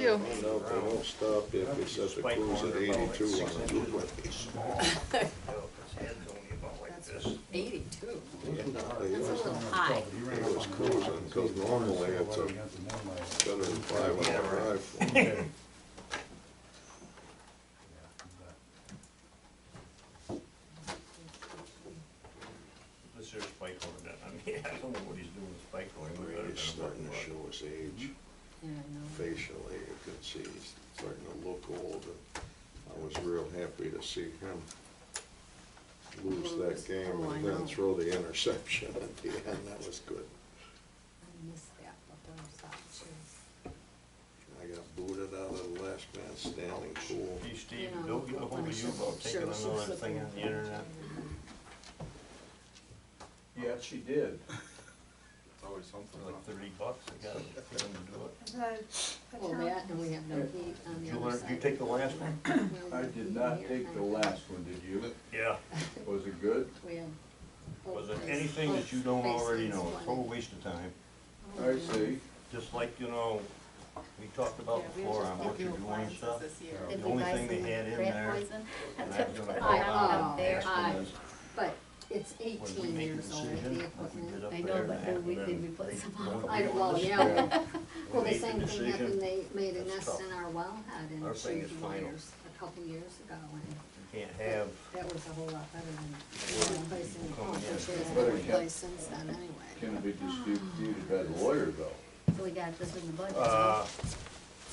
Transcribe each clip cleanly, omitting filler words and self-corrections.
you. I found out they don't stop if they set the cruise at 82 on the two-way. That's 82. Yeah, That's a little high. it was cruising, because normally it's a better than 5-hour drive for me. This here's Spike over that. I mean, I don't know what he's doing with Spike going. He's starting to show his age. Yeah, I know. Facially, you can see he's starting to look old. I was real happy to see him lose that game Oh, I and then know. throw the interception at the end. That was good. I missed that before I stopped. Jeez. I got booted out of the last man standing pool. Hey, Steve, You know, Bill get a hold of you about taking sure, sure, another sure. thing on the internet? Yeah, she did. It's always something. For like $30, I got it, for them to do it. Well, that, and we have no heat on Did the you other learn, side. you take the last one? I did not take the last one, did you? Yeah. Was it good? We have Was it both anything that you don't both already basements know? It's a total flooded. waste of time. I see. Just like, you know, we talked about before on what you're doing and stuff. Did The we only buy thing they some had in rat there, poison? and I was gonna I call know, out and ask I- them is, But it's when we 18 make a years old, decision, the like we equipment. did up I know, there, but and did we then put they some don't on? I, agree well, with us. yeah. We Well, the make the same thing decision, happened, they made a that's nest tough. in our wellhead Our and thing changed is the final. wires a couple years ago, and You can't have, that was a whole lot better than Well, replacing the people pump, coming in. which has But been it can't- replaced since then anyway. Can it be disputed by the lawyer though? So we got this in the budget.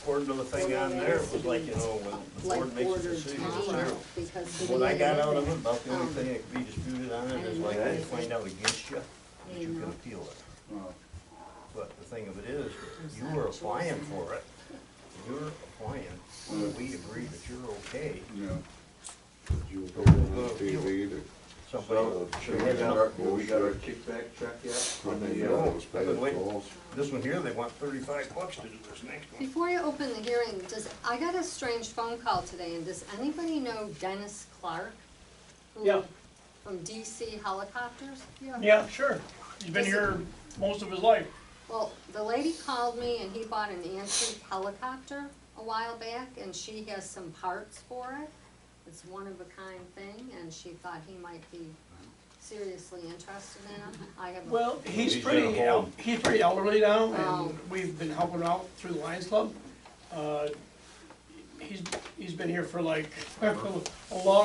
according to the thing on there, it was like, you know, when the Like board makes a ordered decision, tomorrow, it's there. because. What I got out of it, it, about the only thing that could be disputed on it is like, they find out against you, that you can Yeah. appeal it. Oh. But the thing of it is, you were applying for it, you're applying, and we agree that you're okay. Yeah. You go on TV to. So, Somebody, we got our kickback check yet? How many Yeah. hours I've been pay waiting. calls? this one here, they want $35 to do this next one. Before you open the hearing, I got a strange phone call today, and does anybody know Dennis Clark? Who- Yeah. From DC Helicopters? Yeah, sure. He's been here most of his life. Well, the lady called me and he bought an antique helicopter a while back, and she has some parts for it. It's one of a kind thing, and she thought he might be seriously interested in it. I have. Well, he's He's pretty, got a hold. he's pretty elderly now, Oh. and we've been helping him out through the Lions Club. He's been here for like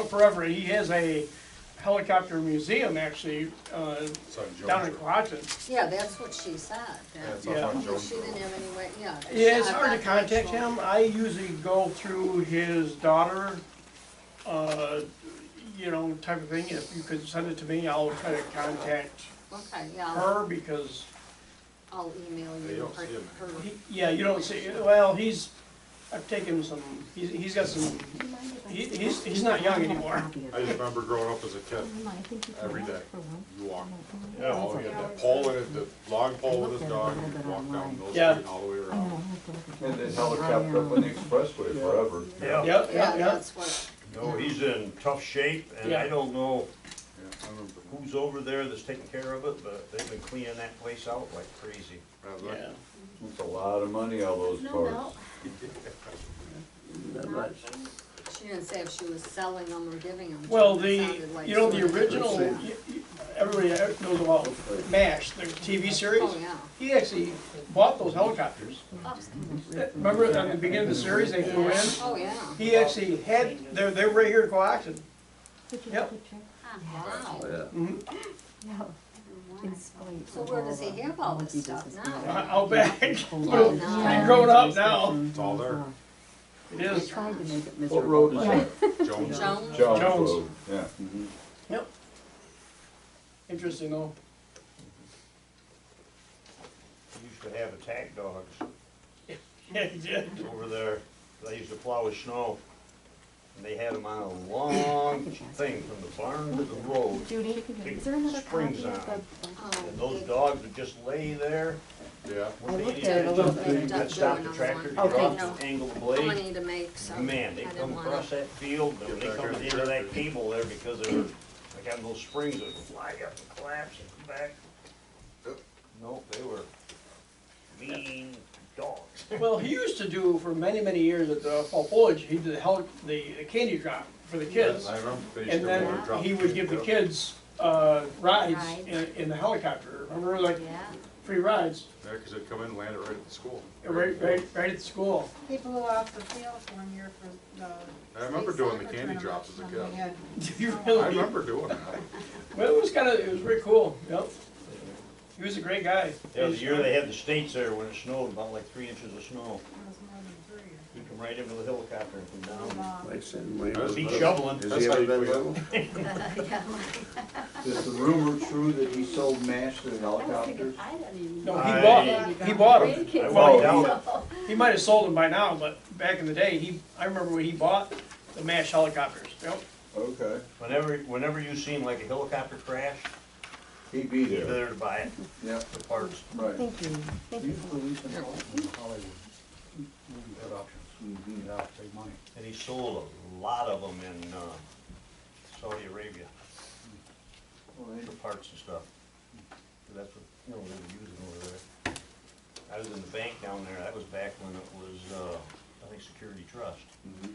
forever. He has a helicopter museum actually, down in Cohocton. Yeah, that's what she said. It's Yeah. off on She Jones didn't Road. have any way, yeah. Yeah, it's I hard to thought contact that's him. I usually go through his daughter, you know, type of thing. If you could send it to me, I'll try to contact Okay, yeah, her because, I'll email Yeah, you you don't see him. her. yeah, you don't see, well, I've taken some, he's got some, he's not young anymore. I just remember growing up as a kid, every day, you walk. You know, he had that pole in it, the log pole with his dog, and you walk down Mill Yeah. Street all the way around. And then helicopter up on the expressway forever. Yeah, Yep, Yeah, yep, yep. that's what, no, he's in tough shape, and Yeah. I don't know Yeah, I remember. who's over there that's taking care of it, but they've been cleaning that place out like crazy. Yeah. It's a lot of money, all those parts. she didn't say if she was selling them or giving them. Well, It sounded like you know, the sort of- original, everybody knows about MASH, the TV series. Oh, yeah. He actually bought those helicopters. Remember at the beginning of the series, they flew in? Oh, yeah. He actually had, they were right here in Cohocton. Yep. Wow. Mhm. So where does he have all this stuff now? Out back. Oh, no. He's grown up now. It's all there. It is. What road is that? Jones. Jones? Jones Jones. Road, yeah. Mhm. Interesting though. He used to have attack dogs Yeah, he did. over there. They used to plow his snow. And they had them on a long thing from the barn to the road. Judy, Big is there another copy springs of on the? 'em. Oh, And those they- dogs would just lay there. Yeah. What they looked did at it a is little just- bit. That stopped the tractor, to get Okay. off, No. angle the I'm blade. gonna need to make some. Man, they I come didn't wanna- across that field, and when they Get come back to the in end of the that cable there, because they were, like having those springs that would fly up and collapse and come back. Nope, they were mean dogs. Well, he used to do for many, many years at the Fall Foliage, he did the candy drop for the kids. I remember they used And to then drop he would give the yeah. kids, rides Rides. in the helicopter, remember, like, Yeah. free rides, Yeah, cause they'd come in and land it right at the school. right at the school. He blew off the field one year for the. I remember state doing the soccer candy tournament drops as a when kid. we had- Did you I really? remember doing that. Well, it was very cool, yep. He was a great guy. Yeah, the year they had the states there, when it snowed, about like 3 inches of snow, It was more than 3. he come right in with a helicopter and come down. I send my. That's Be better. shoveling. Has That's he how ever you been do it. little? Yeah. Is the rumor true that he sold mash to the helicopters? I don't even No, know. he I- bought them. Grandkids Well, don't now- know. He might have sold them by now, but back in the day, I remember when he bought the MASH helicopters, yep. Okay, Whenever you seen like a helicopter crash, he'd be he's there. there to buy it, Yep, the parts. right. Thank you. Thank you. These police and Hollywood movie productions, Mhm. yeah, big money. And he sold a lot of them in Saudi Arabia Well, they- for parts and stuff. That's what, they were using over there. I was in the bank down there, that was back when it was, I think Security Trust. Mhm.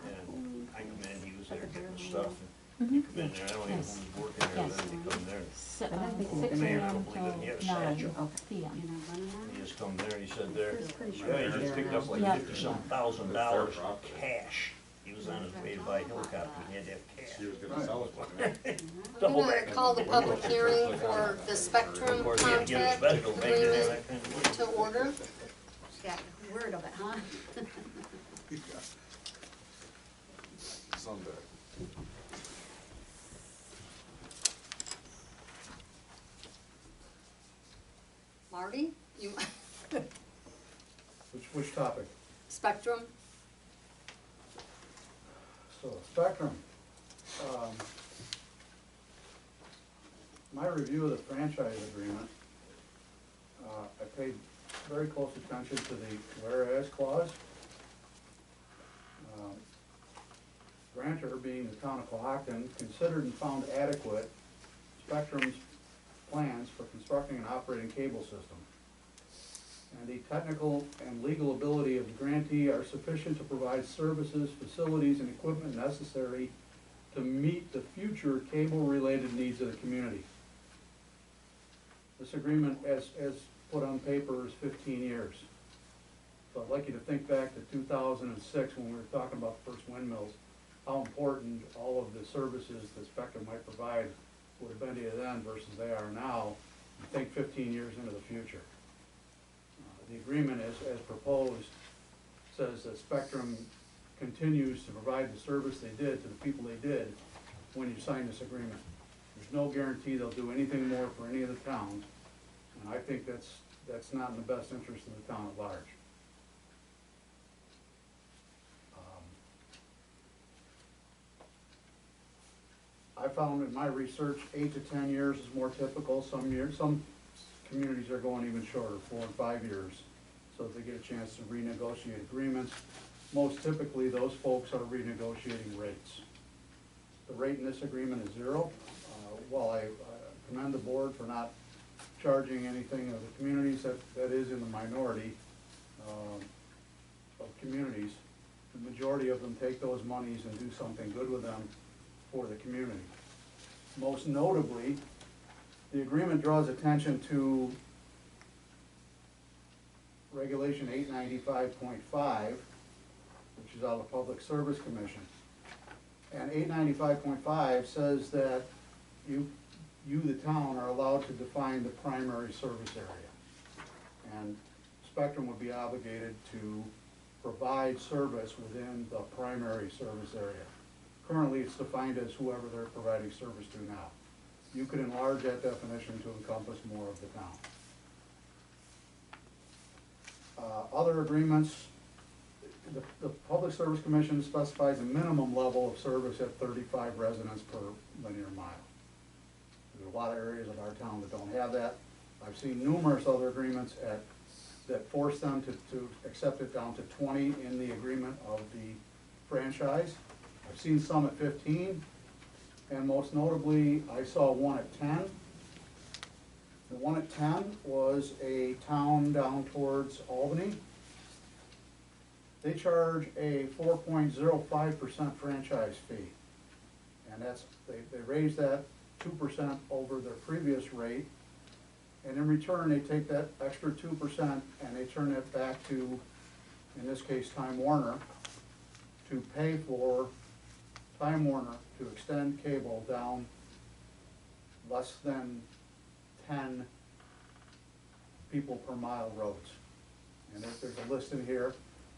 And I come in, he was there getting the stuff, and he come in there, I don't even know who was working there, Yes. then he come there, and 6 Man, I AM don't believe it. He had a till 9 satchel. PM. You know, running he around? just come there, and he said there, It's pretty sure yeah, he just they're picked up like Yeah. $50-some thousand It's their profit. cash. He was on his way to buy a helicopter, he had to have cash. She was gonna sell it. wasn't it? I'm Double gonna back. call the public hearing for the Of Spectrum course, he had to give us contract medical, make it have agreement that kind of money. to order. Got word of it, huh? Someday. Marty, you, Which topic? Spectrum, So, Spectrum. My review of the franchise agreement, I paid very close attention to the whereas clause. Grantor, being the town of Cohocton, considered and found adequate Spectrum's plans for constructing and operating cable system. And the technical and legal ability of the grantee are sufficient to provide services, facilities, and equipment necessary to meet the future cable-related needs of the community. This agreement, as put on paper, is 15 years. So I'd like you to think back to 2006, when we were talking about the first windmills, how important all of the services that Spectrum might provide would have been to you then versus they are now, and think 15 years into the future. The agreement as proposed says that Spectrum continues to provide the service they did to the people they did when you sign this agreement. There's no guarantee they'll do anything more for any of the towns, and I think that's not in the best interest of the town at large. I found in my research, 8 to 10 years is more typical. Some communities are going even shorter, 4 and 5 years, so that they get a chance to renegotiate agreements. Most typically, those folks are renegotiating rates. The rate in this agreement is 0. While I commend the board for not charging anything of the communities, that is in the minority of communities. The majority of them take those monies and do something good with them for the community. Most notably, the agreement draws attention to Regulation 895.5, which is out of the Public Service Commission. And 895.5 says that you, the town, are allowed to define the primary service area. And Spectrum would be obligated to provide service within the primary service area. Currently, it's defined as whoever they're providing service to now. You could enlarge that definition to encompass more of the town. Other agreements, the Public Service Commission specifies a minimum level of service at 35 residents per linear mile. There's a lot of areas of our town that don't have that. I've seen numerous other agreements that force them to accept it down to 20 in the agreement of the franchise. I've seen some at 15, and most notably, I saw one at 10. The one at 10 was a town down towards Albany. They charge a 4.05% franchise fee. And that's, they raised that 2% over their previous rate. And in return, they take that extra 2% and they turn it back to, in this case, Time Warner, to pay for Time Warner to extend cable down less than 10 people per mile roads. And there's a list in here.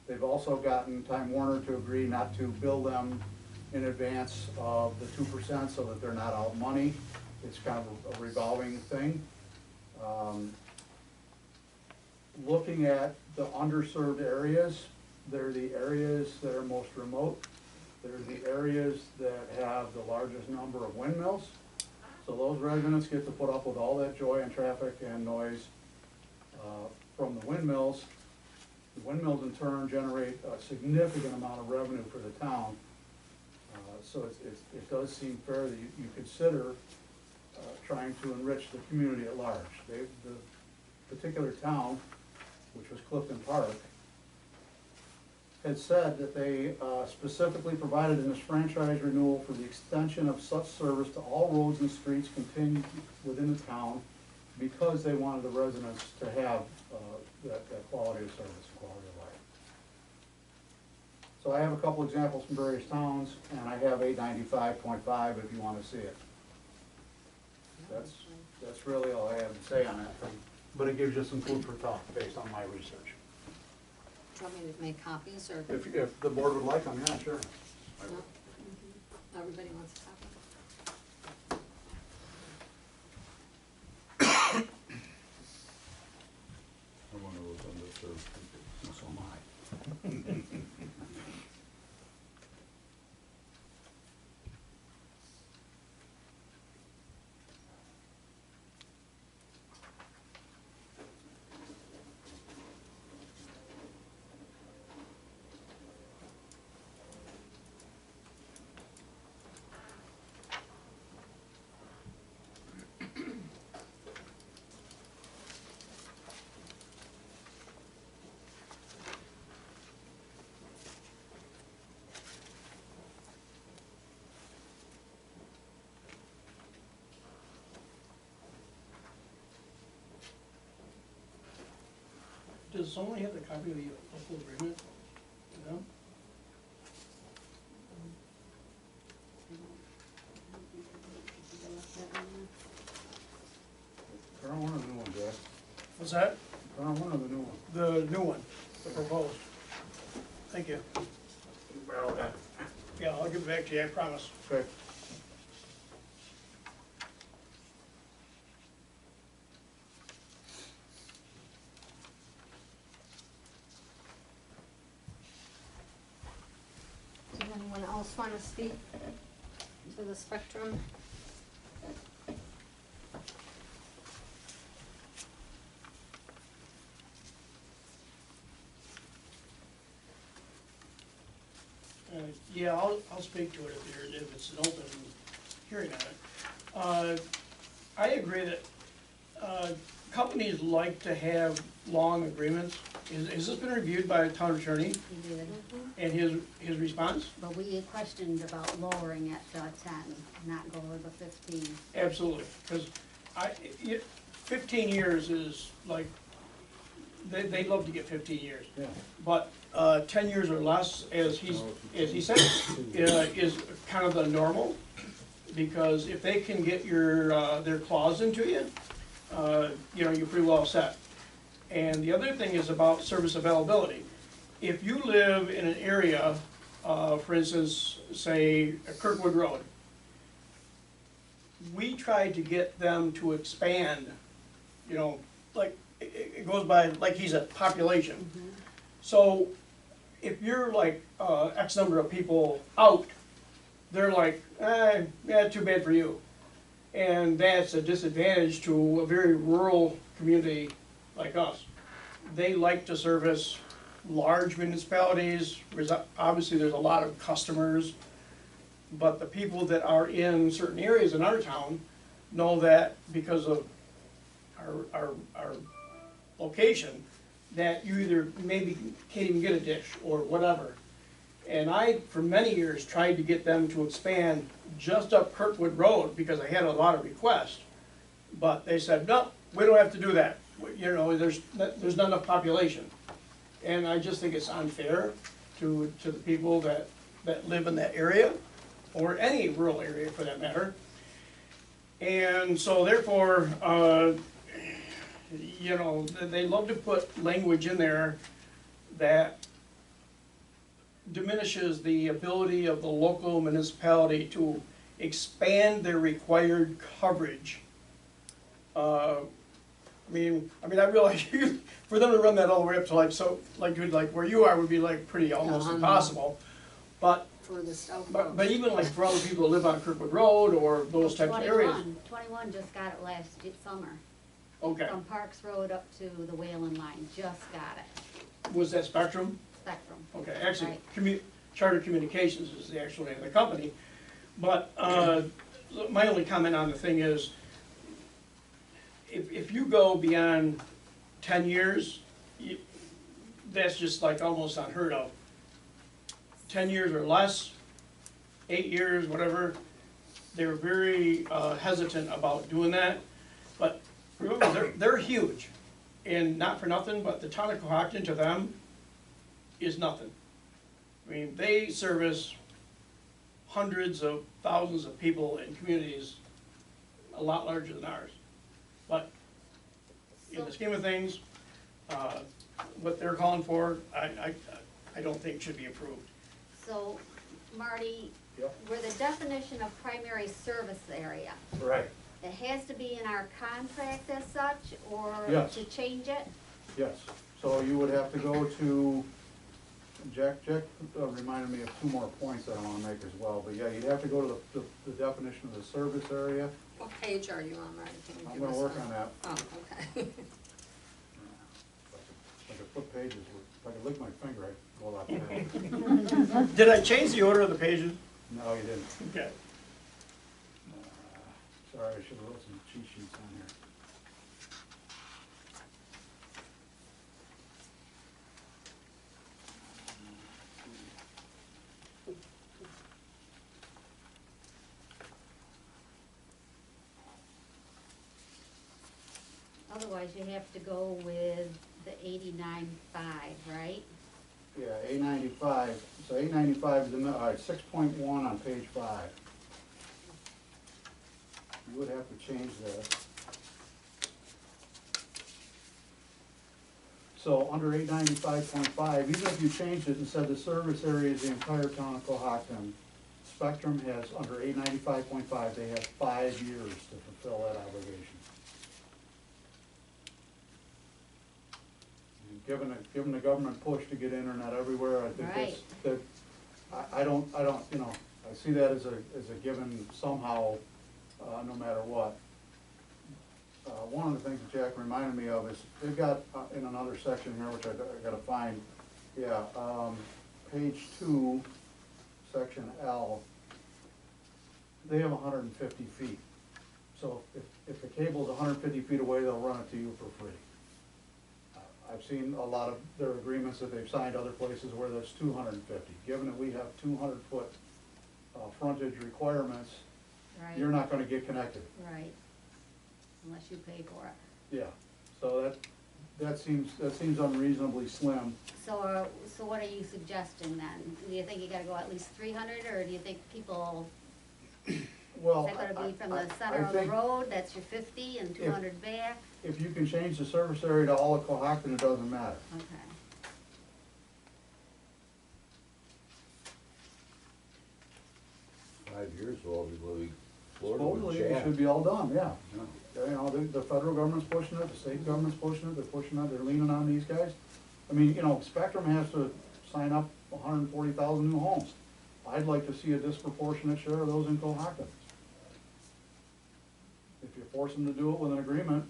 They've also gotten Time Warner to agree not to bill them in advance of the 2% so that they're not out money. It's kind of a revolving thing. Looking at the underserved areas, they're the areas that are most remote. They're the areas that have the largest number of windmills. So those residents get to put up with all that joy and traffic and noise from the windmills. The windmills in turn generate a significant amount of revenue for the town. So it does seem fair that you consider trying to enrich the community at large. The particular town, which was Clifton Park, had said that they specifically provided in this franchise renewal for the extension of such service to all roads and streets contained within the town because they wanted the residents to have that quality of service and quality of life. So I have a couple examples from various towns, and I have 895.5 if you want to see it. That's really all I have to say on that, but it gives you some food for thought based on my research. Do you want me to make copies, or? If the board would like them, yeah, sure. No? Everybody wants a copy? I'm one of those underserved people. So am I. Does someone have the copy of the local agreement? No? Current one or the new one, Jack? What's that? Current one or the new one? The new one, the proposed. Thank you. Yeah, I'll give it back to you, I promise. Okay. Does anyone else want to speak to the spectrum? Yeah, I'll speak to it if it's an open hearing on it. I agree that companies like to have long agreements. Has this been reviewed by a town attorney He did. and his response? But we had questioned about lowering it to 10, not go over the 15. Absolutely, because 15 years is like, they'd love to get 15 years. Yeah. But 10 years or less, as he said, is kind of the normal, because if they can get their claws into you, you're pretty well set. And the other thing is about service availability. If you live in an area, for instance, say Kirkwood Road, we tried to get them to expand, like it goes by, like he said, population. Mm-hmm. So if you're like X number of people out, they're like, yeah, too bad for you. And that's a disadvantage to a very rural community like us. They like to service large municipalities. Obviously, there's a lot of customers, but the people that are in certain areas in our town know that because of our location, that you either maybe can't even get a dish or whatever. And I, for many years, tried to get them to expand just up Kirkwood Road, because I had a lot of requests. But they said, no, we don't have to do that, you know, there's not enough population. And I just think it's unfair to the people that live in that area, or any rural area for that matter. And so therefore, you know, they love to put language in there that diminishes the ability of the local municipality to expand their required coverage. I mean, I realize for them to run that all the way up to like where you are would be like pretty almost impossible. But For the Stoke but even like for other people that live on Kirkwood Road or those types of areas. 21 just got it last summer. Okay, From Parks Road up to the Whalen line, just got it, was that Spectrum? Spectrum. Okay, actually, Right. Charter Communications is the actual name of the company. But my only comment on the thing is, if you go beyond 10 years, that's just like almost unheard of. 10 years or less, 8 years, whatever, they're very hesitant about doing that. But remember, they're huge, and not for nothing, but the town of Cohocton to them is nothing. I mean, they service hundreds of thousands of people in communities a lot larger than ours. But in the scheme of things, what they're calling for, I don't think should be approved. So, Marty, Yep. where the definition of primary service area, Right. it has to be in our contract as such, or Yes. to change it? Yes, so you would have to go to, Jack reminded me of two more points that I wanna make as well, but yeah, you'd have to go to the definition of the service area. What page are you on, Marty? Can you I'm give gonna us work that? on that. Oh, okay. If I could flip pages, if I could lick my finger, I'd go a lot faster. Did I change the order of the pages? No, you didn't. Okay. Sorry, I should've wrote some cheat sheets on here. Otherwise, you have to go with the 89.5, right? Yeah, A95, so A95 is in the, all right, 6.1 on page 5. You would have to change that. So under 895.5, even if you changed it and said the service area is the entire town of Cohocton, Spectrum has, under 895.5, they have 5 years to fulfill that obligation. Given the government push to get internet everywhere, I think Right. I don't, you know, I see that as a given somehow, no matter what. One of the things that Jack reminded me of is, they've got, in another section here, which I gotta find, yeah, page 2, section L, they have 150 feet. So if the cable's 150 feet away, they'll run it to you for free. I've seen a lot of their agreements that they've signed other places where that's 250. Given that we have 200-foot frontage requirements, Right. you're not gonna get connected. Right, unless you pay for it. Yeah, so that seems unreasonably slim. So what are you suggesting then? Do you think you gotta go at least 300, or do you think people, Well, is that gonna be from I the center of the think road, that's your 50 and 200 back? if you can change the service area to all of Cohocton, it doesn't matter. Okay. 5 years will be living Florida Supposedly, with it Jack. should be all done, yeah. Yeah. You know, the federal government's pushing it, the state government's pushing it, they're pushing it, they're leaning on these guys. I mean, you know, Spectrum has to sign up 140,000 new homes. I'd like to see a disproportionate share of those in Cohocton. If you force them to do it with an agreement,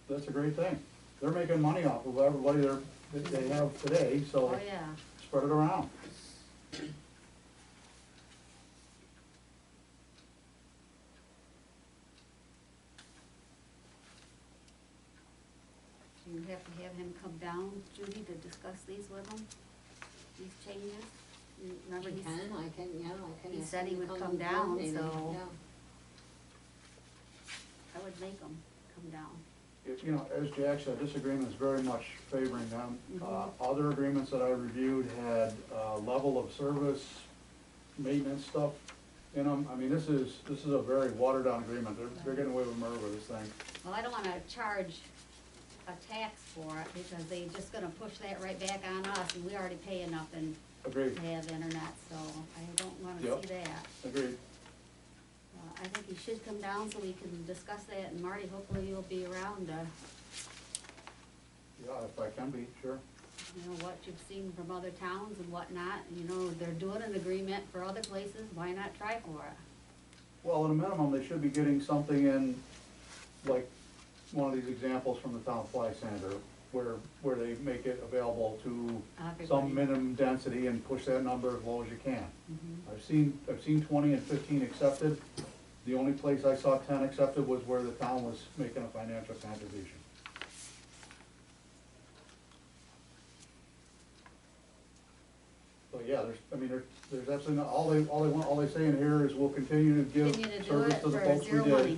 that's a great thing. They're making money off of everybody that they have today, so Oh, yeah. spread it around. down, Judy, to discuss these with him? These changes? You Remember I he can, I can. he ask said him he to would to come the down, board meeting, so- yeah. I would make him come down. You know, as Jack said, this agreement is very much favoring them. Mhm. Other agreements that I reviewed had, level of service, maintenance stuff in them. I mean, this is a very watered down agreement. They're getting away with murder with this thing. Well, I don't wanna charge a tax for it, because they just gonna push that right back on us, and we already pay enough and Agreed, to have internet, so I don't wanna Yep. see that. agreed. I think he should come down so we can discuss that, and Marty, hopefully you'll be around to, Yeah, if I can be, sure. you know, what you've seen from other towns and whatnot. You know, they're doing an agreement for other places, why not try for it? Well, at a minimum, they should be getting something in, like, one of these examples from the town fly sander, where they make it available to Everybody. some minimum density and push that number as low as you can. Mhm. I've seen 20 and 15 accepted. The only place I saw 10 accepted was where the town was making a financial contribution. So, yeah, there's absolutely not, all they say in here is we'll continue to give Continue to do service it to the for folks we zero did, money.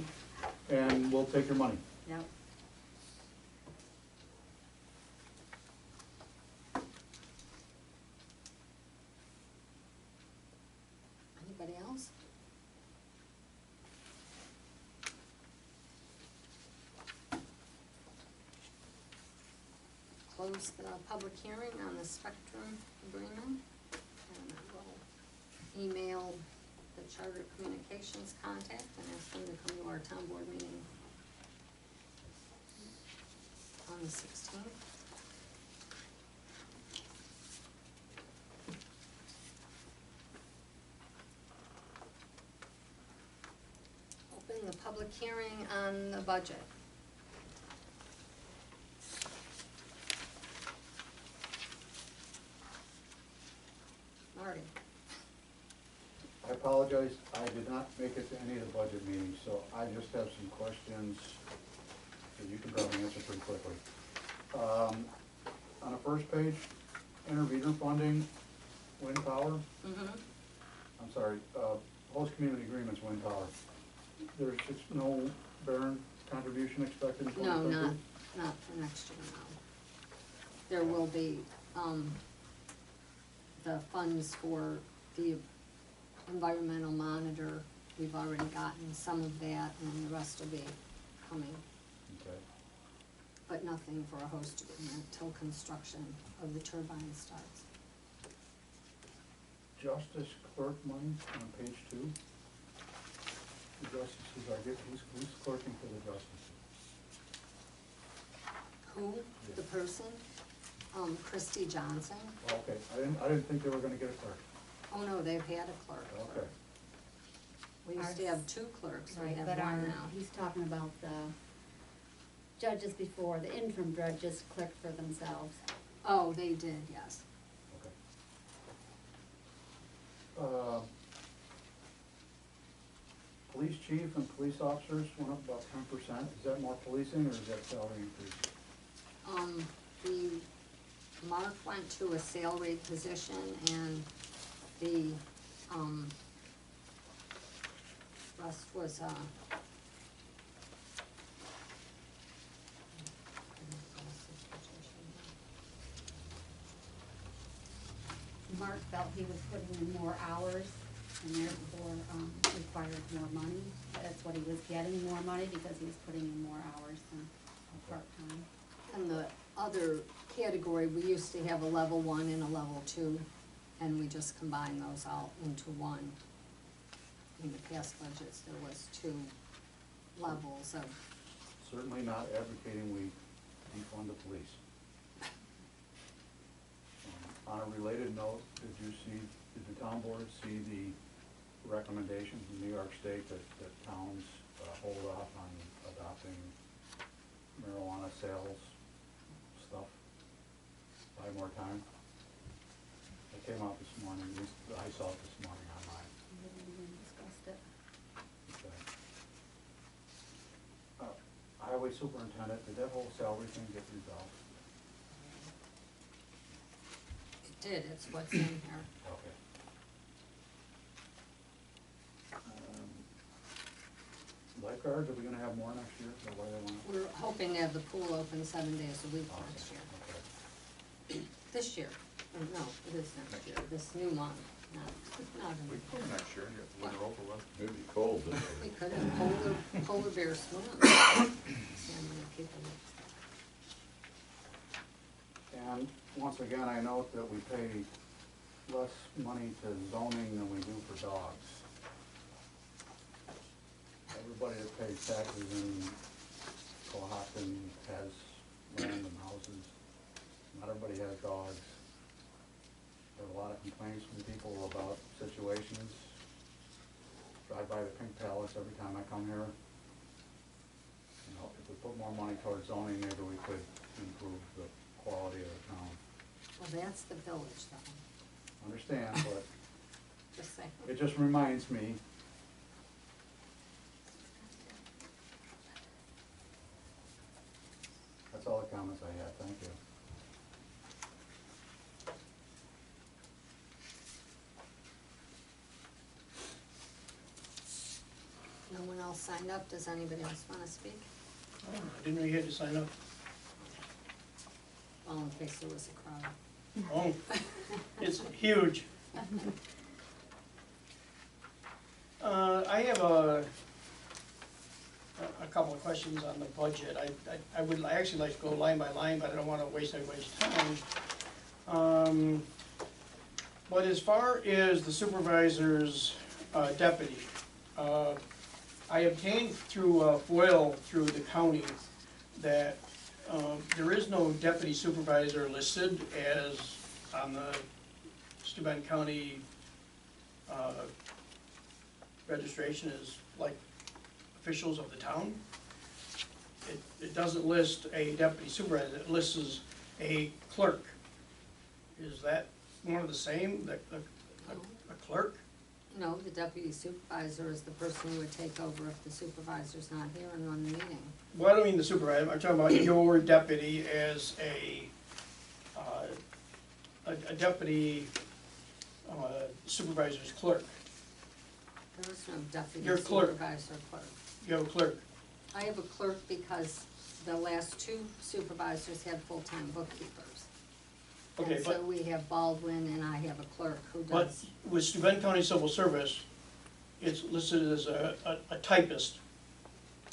and we'll take your money. Yep. Anybody else? Close the public hearing on the Spectrum agreement, and I will email the Charter Communications contact and ask them to come to our town board meeting on the 16th. Open the public hearing on the budget. Marty? I apologize, I did not make it to any of the budget meetings, so I just have some questions that you can probably answer pretty quickly. On the first page, intervenor funding, wind power, Mm-hmm. I'm sorry, host community agreements, wind power. There's no Barron contribution expected in No, 2013? not for next year, no. There will be, the funds for the environmental monitor, we've already gotten some of that, and the rest will be coming, Okay. but nothing for a host agreement till construction of the turbine starts. Justice clerk money on page 2. The justices, who's clerking for the justices? Who, the person? Christy Johnson. Okay, I didn't think they were gonna get a clerk. Oh, no, they've had a clerk. Okay. We used to have 2 clerks, we Right, have but one now. he's talking about the judges before, the interim judges clicked for themselves. Oh, they did, yes. Okay. Police chief and police officers went up about 10%. Is that more policing or is that salary increase? The Mark went to a salaried position and the, rest was, Mark felt he was putting in more hours and therefore, required more money. That's what he was getting, more money, because he was putting in more hours than part-time. and the other category, we used to have a level 1 and a level 2, and we just combined those all into one. In the past budgets, there was 2 levels of, Certainly not advocating we defund the police. On a related note, did the town board see the recommendation from New York State that towns hold off on adopting marijuana sales stuff? Buy more time? It came out this morning, at least I saw it this morning online. We haven't even discussed it. Okay. Highway superintendent, did that whole salary thing get resolved? did, it's what's in here. Okay. Lifeguards, are we gonna have more next year, is that why they want it? We're hoping to have the pool open 7 days a week next year. Okay. This year, or no, it is next year, this new month, not in We put next year and get the winter over with. It'd be cold this We year. could have polar bear swim. See how many people would- And once again, I note that we pay less money to zoning than we do for dogs. Everybody that pays taxes in Cohocton has land and houses. Not everybody has dogs. There are a lot of complaints from people about situations. Drive by the Pink Palace every time I come here. You know, if we put more money towards zoning, maybe we could improve the quality of the town. Well, that's the village though, Understand, but just saying. it just reminds me. That's all the comments I had, thank you. No one else signed up, does anybody else wanna speak? I didn't know you had to sign up. Well, in case there was a crowd. Oh, it's huge. I have a couple of questions on the budget. I would actually like to go line by line, but I don't wanna waste everybody's time. But as far as the supervisor's deputy, I obtained through FOIL through the county that there is no deputy supervisor listed as on the Steuben County registration as like officials of the town. It doesn't list a deputy supervisor, it lists a clerk. Is that one of the same, a clerk? No, the deputy supervisor is the person who would take over if the supervisor's not here and run the meeting. Well, I don't mean the supervisor, I'm talking about your deputy as a deputy supervisor's clerk. There is no deputy Your clerk. supervisor clerk. You have a clerk. I have a clerk because the last two supervisors had full-time bookkeepers. Okay, And but, so we have Baldwin and I have a clerk who but does, with Steuben County Civil Service, it's listed as a typist.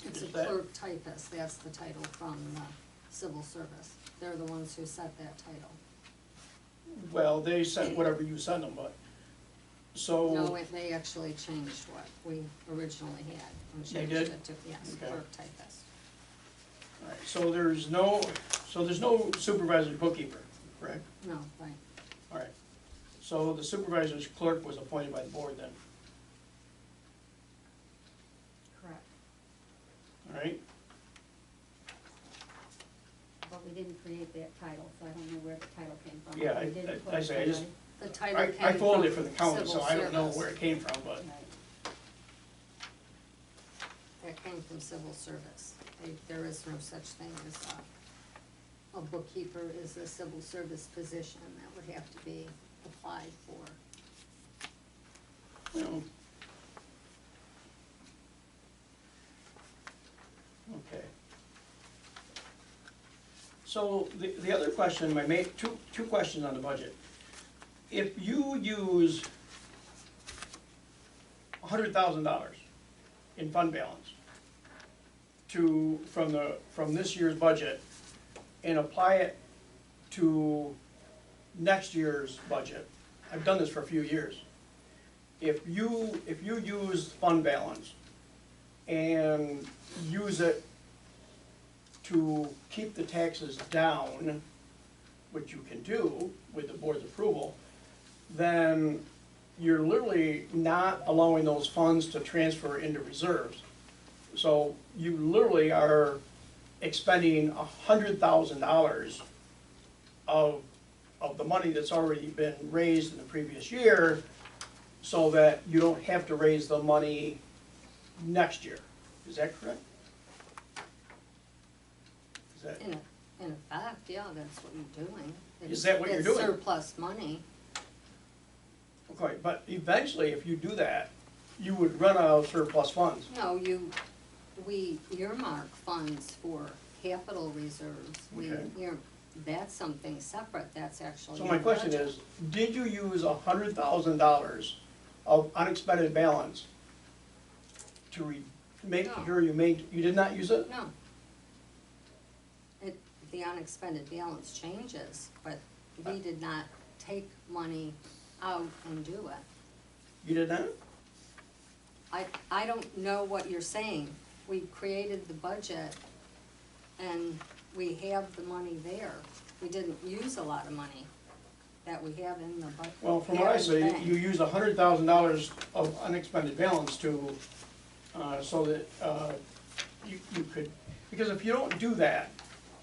it's a is that- clerk typist, that's the title from the civil service. They're the ones who set that title. Well, they sent whatever you send them, but, so. No, they actually changed what we originally had. And They changed did? it to, yes, Okay. clerk typist. Alright, so there's no supervisor bookkeeper, correct? No, right. Alright, so the supervisor's clerk was appointed by the board then, Correct. alright? But we didn't create that title, so I don't know where the title came from. Yeah, We didn't put I say, I just- somebody- The title I came from folded it for the county, civil so I don't know service. where it came from, but, Right. That came from civil service. There is no such thing as a bookkeeper is a civil service position that would have to be applied for. you know. Okay. So the other question, two questions on the budget. If you use $100,000 in fund balance from this year's budget and apply it to next year's budget, I've done this for a few years. If you use fund balance and use it to keep the taxes down, which you can do with the board's approval, then you're literally not allowing those funds to transfer into reserves. So you literally are expending $100,000 of the money that's already been raised in the previous year, so that you don't have to raise the money next year. Is that correct? Is that, In effect, yeah, that's what you're doing. Is that what you're doing? It's surplus money. Okay, but eventually, if you do that, you would run out of surplus funds. No, we earmark funds for capital reserves. Okay. That's something separate, that's actually. So in my the question budget. is, did you use $100,000 of unexpended balance to make No. sure you did not use it? No. The unexpended balance changes, but we did not take money out and do it. You did not? I don't know what you're saying. We created the budget and we have the money there. We didn't use a lot of money that we have in the budget. Well, from what I say, you used $100,000 of unexpended balance to, so that, you could, because if you don't do that,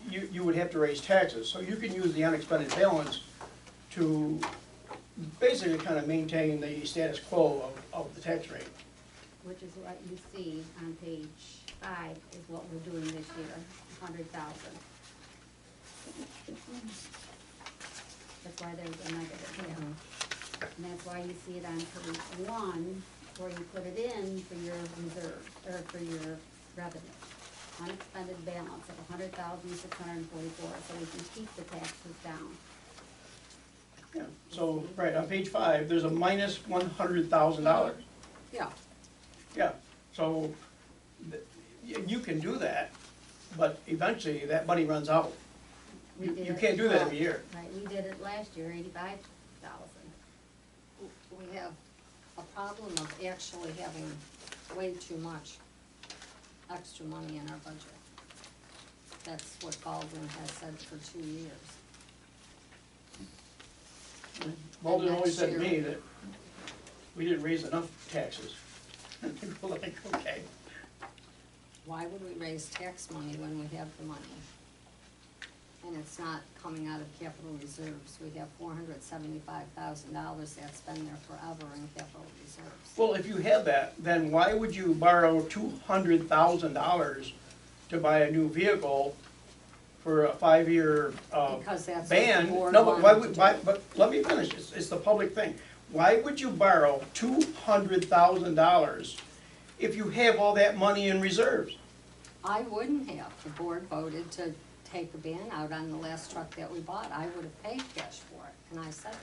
you would have to raise taxes. So you can use the unexpended balance to basically kind of maintain the status quo of the tax rate. Which is what you see on page 5 is what we're doing this year, 100,000. That's why there's a negative here. And that's why you see it on page 1, where you put it in for your reserve, or for your revenue. Unexpended balance of 100,644, so we can keep the taxes down. Yeah, so, right, on page 5, there's a minus $100,000. Yeah, Yeah, so you can do that, but eventually that money runs out. We did You it- can't do that every year. Right, we did it last year, 85,000. we have a problem of actually having way too much extra money in our budget. That's what Baldwin has said for 2 years. Baldwin And always said to next me year- that we didn't raise enough taxes. And they were like, okay. Why would we raise tax money when we have the money? And it's not coming out of capital reserves. We have $475,000 that's been there forever in capital reserves. Well, if you have that, then why would you borrow $200,000 to buy a new vehicle for a 5-year Because that's what the ban? board No, but why wanted to would, do. but let me finish, it's the public thing. Why would you borrow $200,000 if you have all that money in reserves? I wouldn't have. The board voted to take a ban out on the last truck that we bought. I would have paid cash for it, and I said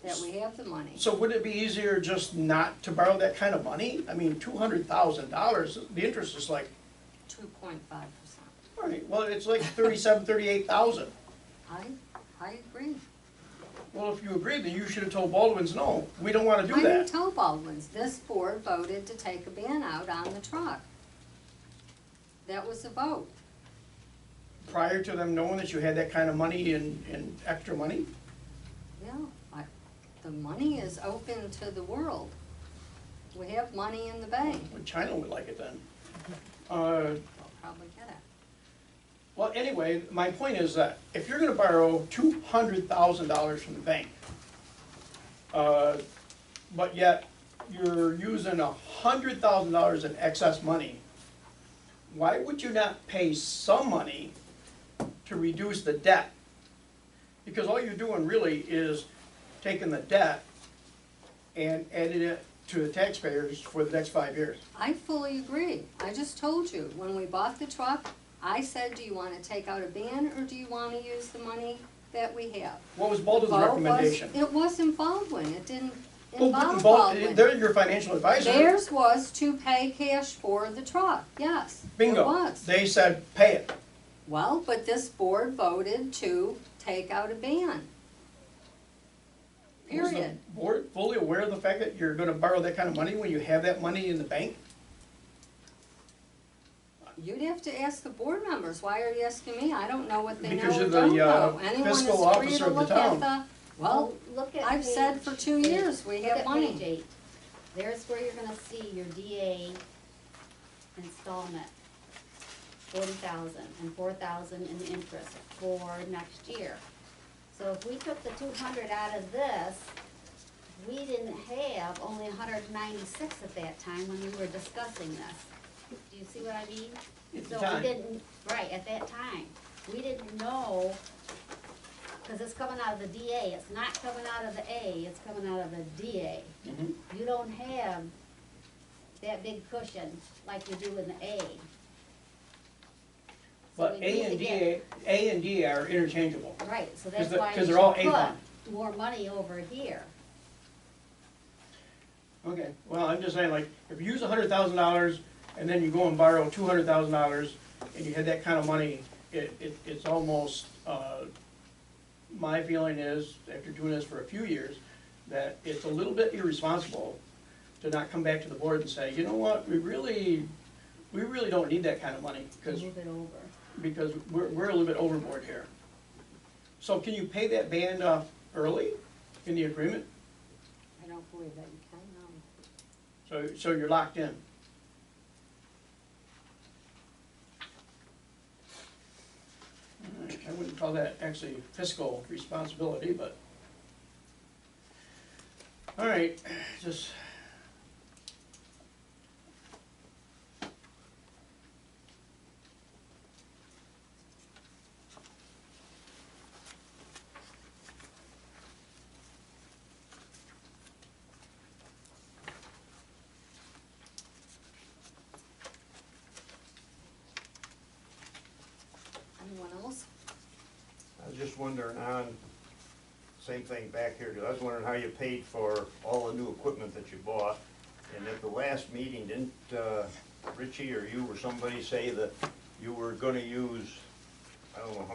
that we have the money. So would it be easier just not to borrow that kind of money? I mean, $200,000, the interest is like, 2.5%. all right, well, it's like 38,000. I agree. Well, if you agree, then you should have told Baldwin's, no, we don't wanna do I didn't that. tell Baldwin's. This board voted to take a ban out on the truck. That was a vote. Prior to them knowing that you had that kind of money and extra money? Yeah, the money is open to the world. We have money in the bank. Well, China would like it then. We'll probably get it. Well, anyway, my point is that if you're gonna borrow $200,000 from the bank, but yet you're using $100,000 in excess money, why would you not pay some money to reduce the debt? Because all you're doing really is taking the debt and adding it to the taxpayers for the next 5 years. I fully agree. I just told you, when we bought the truck, I said, do you wanna take out a ban or do you wanna use the money that we have? What was Baldwin's Vote was- recommendation? It wasn't Baldwin, it didn't Well, involve Baldwin, Baldwin. they're your financial advisor. Theirs was to pay cash for the truck, yes, it Bingo. was. They said, pay it. Well, but this board voted to take out a ban. Was the Period. board fully aware of the fact that you're gonna borrow that kind of money when you have that money in the bank? You'd have to ask the board members, why are you asking me? I don't know what they Because know or you're the, don't know. Anyone is fiscal free officer to of the look town. at well, Look at I've said page for 2 years, we Look have at money. page 8. There's where you're gonna see your DA installment, 40,000 and 4,000 in interest for next year. So if we took the 200 out of this, we didn't have only 196 at that time when we were discussing this. Do you see what I mean? At the So time. we didn't, right, at that time. we didn't know, cause it's coming out of the DA, it's not coming out of the A, it's coming out of the DA. Mhm. You don't have that big cushion like you do in the A. So But we A need and to get- DA, A and D are interchangeable. Right, so that's the- why 'cause you they're all should A put fund. more money over here. Okay, well, I'm just saying, like, if you use $100,000 and then you go and borrow $200,000 and you had that kind of money, it's almost, my feeling is, after doing this for a few years, that it's a little bit irresponsible to not come back to the board and say, you know what, we really don't need that kind of money, Move it over. because we're a little bit overboard here. So can you pay that band off early in the agreement? I don't believe that you can, no. So you're locked in? All right, I wouldn't call that actually fiscal responsibility, but. All right, just. Anyone else? I was just wondering on, same thing back here, 'cause I was wondering how you paid for all the new equipment that you bought. And at the last meeting, didn't, Richie or you or somebody say that you were gonna use, I don't know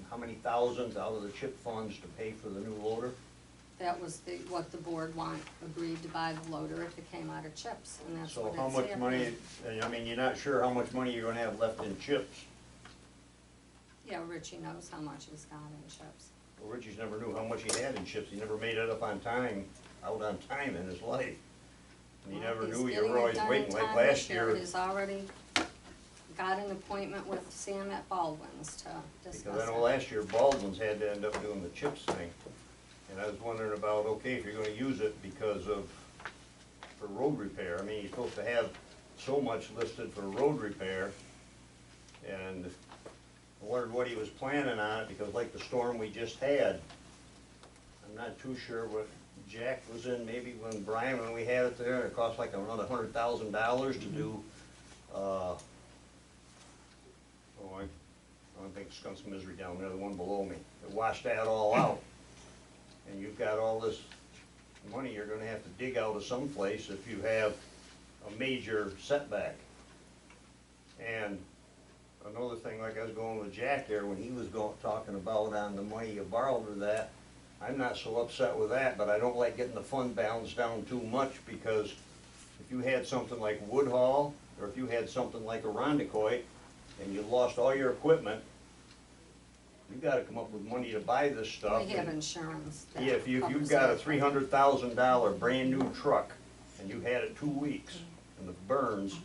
how many thousands out of the chip funds to pay for the new loader? That was what the board agreed to buy the loader if it came out of chips, and that's what So it's how much money, happening. I mean, you're not sure how much money you're gonna have left in chips. Yeah, Richie knows how much he's got in chips. Well, Richie's never knew how much he had in chips, he never made it up on time, out on time in his life. And he Well, never he's knew, you getting were it always done in waiting, like time last this year. He's already got an appointment with Sam at Baldwin's to discuss Because I know it. last year Baldwin's had to end up doing the chips thing. And I was wondering about, okay, if you're gonna use it because of, for road repair, I mean, you're supposed to have so much listed for road repair. And I wondered what he was planning on it, because like the storm we just had, I'm not too sure what Jack was in, maybe when Brian, when we had it there, it cost like around $100,000 to do, I don't think Skunk's Misery down there, the one below me. It washed that all out. And you've got all this money you're gonna have to dig out of someplace if you have a major setback. And another thing, like I was going with Jack there, when he was talking about on the money you borrowed or that, I'm not so upset with that, but I don't like getting the fund balance down too much, because if you had something like Woodhall, or if you had something like a Rondecoit, and you lost all your equipment, you gotta come up with money to buy this stuff. We have insurance. that Yeah, if you've covers got a that. $300,000 brand-new truck, and you had it 2 weeks, and it burns,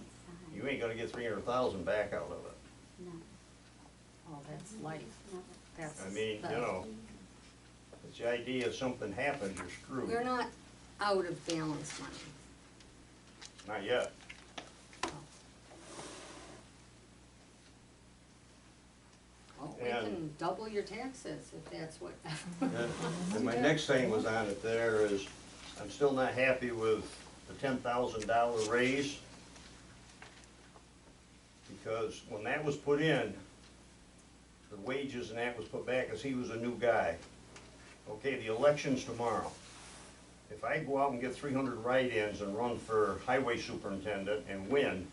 you ain't gonna get 300,000 back out of it. No, Oh, that's life. That's I mean, the- you know, it's the idea if something happens, you're screwed. You're not out of balance money. Not yet. Well, we And- can double your taxes if that's what. And my next thing was on it there is, I'm still not happy with the $10,000 raise. Because when that was put in, the wages and that was put back as he was a new guy. Okay, the election's tomorrow. If I go out and get 300 write-ins and run for highway superintendent and win,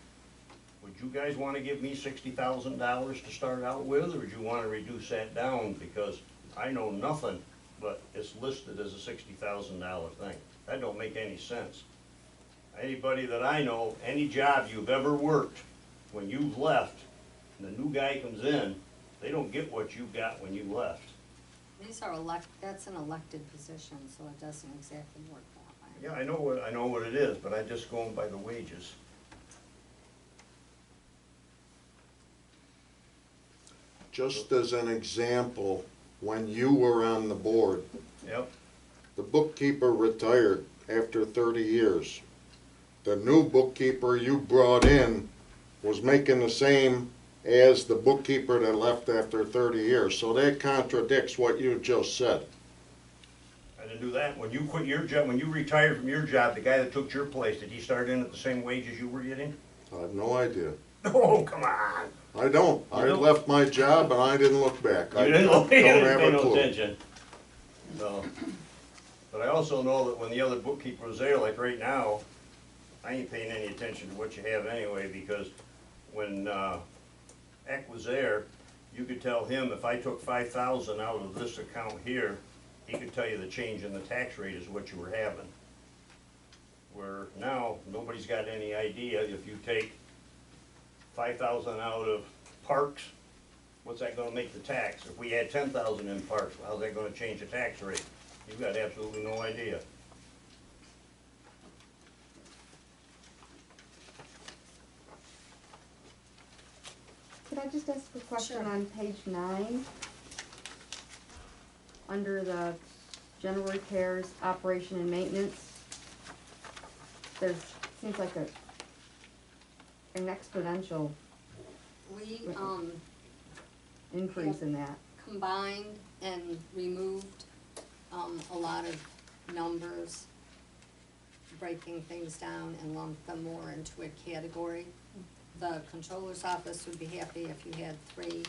would you guys wanna give me $60,000 to start out with, or would you wanna reduce that down? Because I know nothing, but it's listed as a $60,000 thing. That don't make any sense. Anybody that I know, any job you've ever worked, when you've left, and the new guy comes in, they don't get what you got when you left. These are that's an elected position, so it doesn't exactly work that way. Yeah, I know what it is, but I'm just going by the wages. Just as an example, when you were on the board, Yep. the bookkeeper retired after 30 years. The new bookkeeper you brought in was making the same as the bookkeeper that left after 30 years. So that contradicts what you just said. I didn't do that. When you quit your job, when you retired from your job, the guy that took your place, did he start in at the same wage as you were getting? I have no idea. Oh, come on. I don't. You I don't? left my job and I didn't look back. I You didn't don't you didn't have pay a no clue. attention. No. But I also know that when the other bookkeeper was there, like right now, I ain't paying any attention to what you have anyway, because when, Eck was there, you could tell him if I took 5,000 out of this account here, he could tell you the change in the tax rate is what you were having. Where now, nobody's got any idea if you take 5,000 out of parks, what's that gonna make the tax? If we had 10,000 in parks, how's that gonna change the tax rate? You've got absolutely no idea. Could I just ask a question Sure. on page 9? Under the general repairs, operation and maintenance, there's, seems like an exponential We, increase in that. combined and removed, a lot of numbers, breaking things down and lumped them more into a category. The controller's office would be happy if you had 3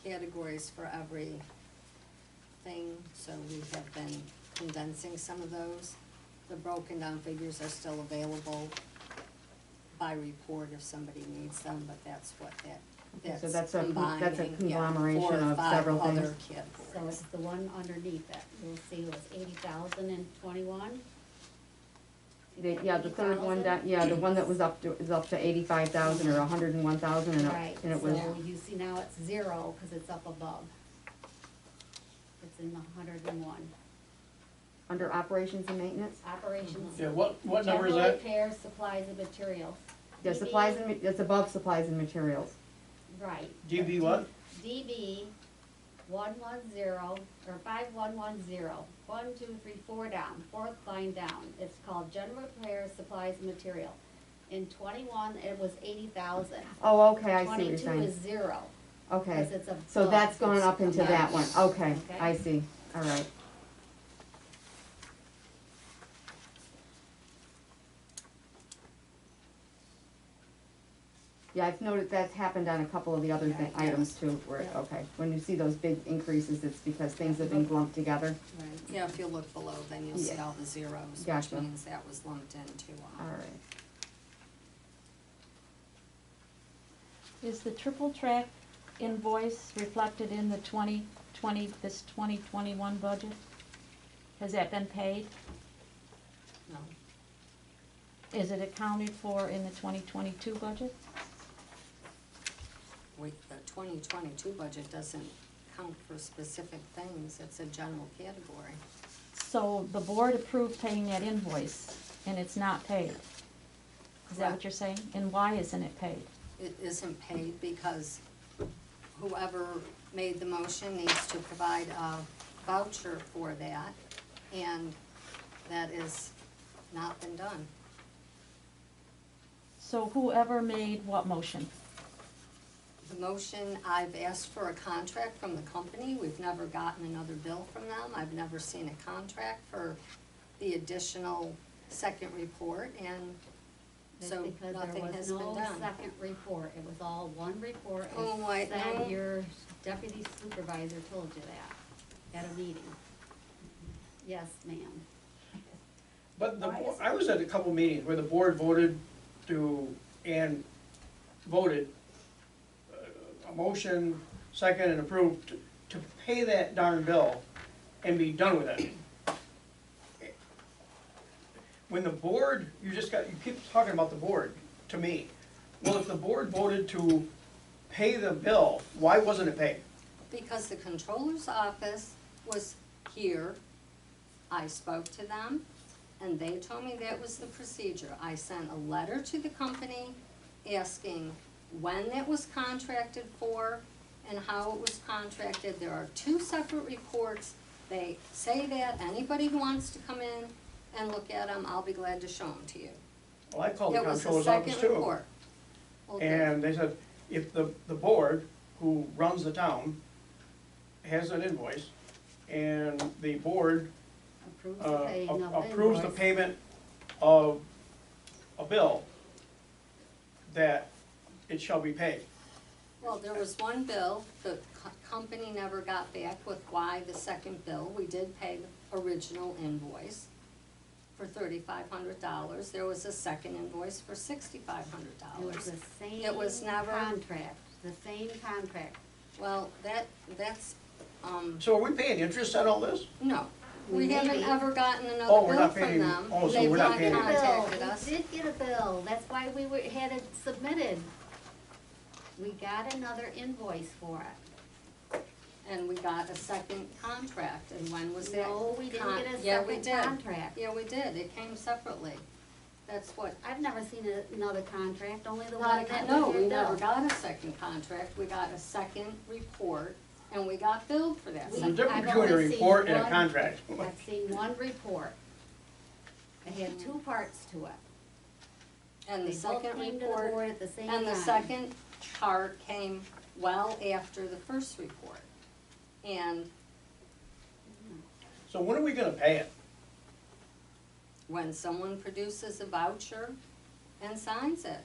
categories for every thing, so we have been condensing some of those. The broken down figures are still available by report if somebody needs them, but that's what So that's that's a combining, conglomeration 4 or of 5 several other things. So categories. it's the one underneath that, you'll see was 80,000 and 21. Yeah, the third one, the one that was is up to 85,000 or 101,000 Right, and it was, so you see now it's 0, cause it's up above. It's in the 101. under operations and maintenance? Operations. Yeah, what number is General that? repairs, supplies and materials. Yeah, DB supplies and, it's above supplies and materials. Right. DB what? DB 110, or 5110, 1, 2, 3, 4 down, 4th line down. It's called general repairs, supplies and material. In 21, it was 80,000. Oh, okay, I see what you're 22 saying. is 0. Okay, Because it's above. so that's gone It's up into that one, combined. okay, Okay. I see, all right. Yeah, I've noted that's happened on a couple of the other Right, items yes. too, where, Yeah. okay, when you see those big increases, it's because things have been lumped together, Right. Yeah, if you look below, then you'll see Yeah. all the zeros, which Gotcha. means that was lumped into, all right. Is the triple track invoice reflected in the this 2021 budget? Has that been paid? no. Is it accounted for in the 2022 budget? The 2022 budget doesn't count for specific things, it's a general category. So the board approved paying that invoice, and it's not paid? Is that Correct. what you're saying? And why isn't it paid? It isn't paid because whoever made the motion needs to provide a voucher for that, and that is not been done. So whoever made what motion? The motion, I've asked for a contract from the company, we've never gotten another bill from them, I've never seen a contract for the additional second report, and That's so because nothing there has was been no done. second report. It was all one report. and Oh, I said know. your deputy supervisor told you that at a meeting. Yes, ma'am. But the, Why is- I was at a couple meetings where the board voted voted a motion, second and approved to pay that darn bill and be done with it. When the board, you keep talking about the board to me. Well, if the board voted to pay the bill, why wasn't it paid? Because the controller's office was here, I spoke to them, and they told me that was the procedure. I sent a letter to the company asking when it was contracted for and how it was contracted. There are 2 separate reports. They say that anybody who wants to come in and look at them, I'll be glad to show them to you. Well, I called the It was the controller's office second too. report. Okay. And they said, if the board who runs the town has an invoice, and the board Approves the paying of the approves the invoice. payment of a bill, that it shall be paid. Well, there was one bill, the company never got back with why the second bill. We did pay the original invoice for $3,500. There was a second invoice for $6,500. It was the same It was never- contract, the same contract. Well, that's, So are we paying interest on all this? no. We Maybe. haven't ever gotten Oh, another we're bill not from paying- them. oh, so They've we're not not paying- We contacted us. did get a bill, that's why had it submitted. We got another invoice for it. And we got a second contract, and when was that? No, we didn't get a Yeah, we second did. contract. Yeah, we did, it came separately. That's what, I've never seen another contract, only the one not, that no, was we your never bill. got a second contract, we got a second report, and we got billed for that We- There's a second. difference I've between a only seen report and a one- contract. I've seen one report. It had two parts to it. And the They both second came to the report, board at the same time. and the second chart came well after the first report. And So when are we gonna pay it? when someone produces a voucher and signs it,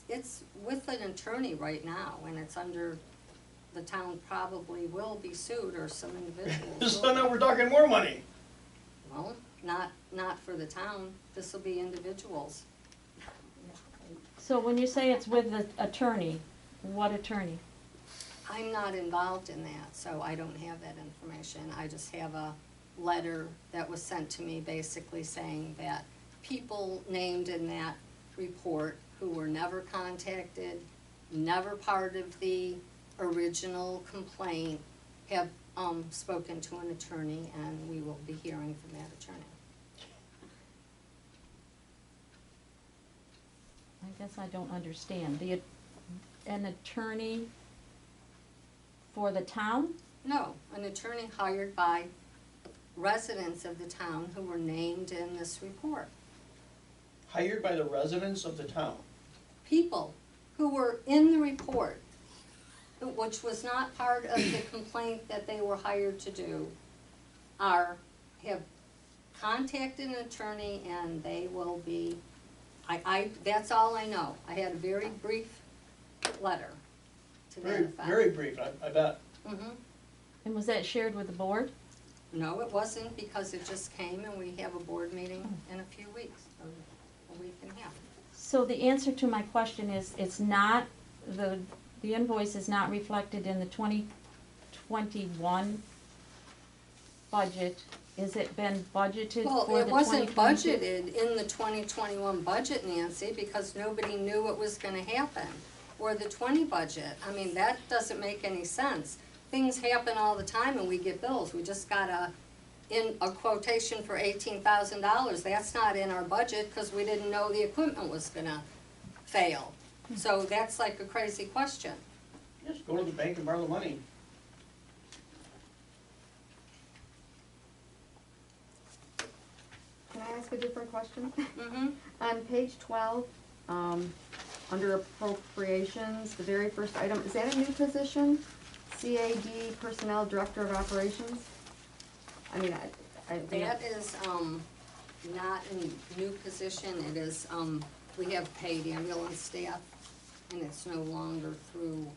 it's with an attorney right now, and it's under, the town probably will be sued, or some individuals So will. now we're talking more money. Well, not for the town, this'll be individuals. So when you say it's with the attorney, what attorney? I'm not involved in that, so I don't have that information. I just have a letter that was sent to me basically saying that people named in that report who were never contacted, never part of the original complaint, have spoken to an attorney, and we will be hearing from that attorney. I guess I don't understand. An attorney for the town? No, an attorney hired by residents of the town who were named in this report. Hired by the residents of the town. People who were in the report, which was not part of the complaint that they were hired to do, have contacted an attorney, and they will be, that's all I know. I had a very brief letter to that Very, effect. very brief, I bet. Mhm. And was that shared with the board? No, it wasn't, because it just came, and we have a board meeting in a few weeks, or a week and a half. So the answer to my question is, it's not, the invoice is not reflected in the 2021 budget. Is it been budgeted Well, for it the wasn't 2022? budgeted in the 2021 budget, Nancy, because nobody knew what was gonna happen, or the 20 budget. I mean, that doesn't make any sense. Things happen all the time and we get bills. We just got a quotation for $18,000. That's not in our budget, because we didn't know the equipment was gonna fail. So that's like a crazy question. Just go to the bank and borrow the money. Can I ask a different question? Mm-hmm. On page 12, under appropriations, the very first item, is that a new position? CAD Personnel Director of Operations? I mean, That is, not a new position, it is, we have paid ambulance staff, and it's no longer through,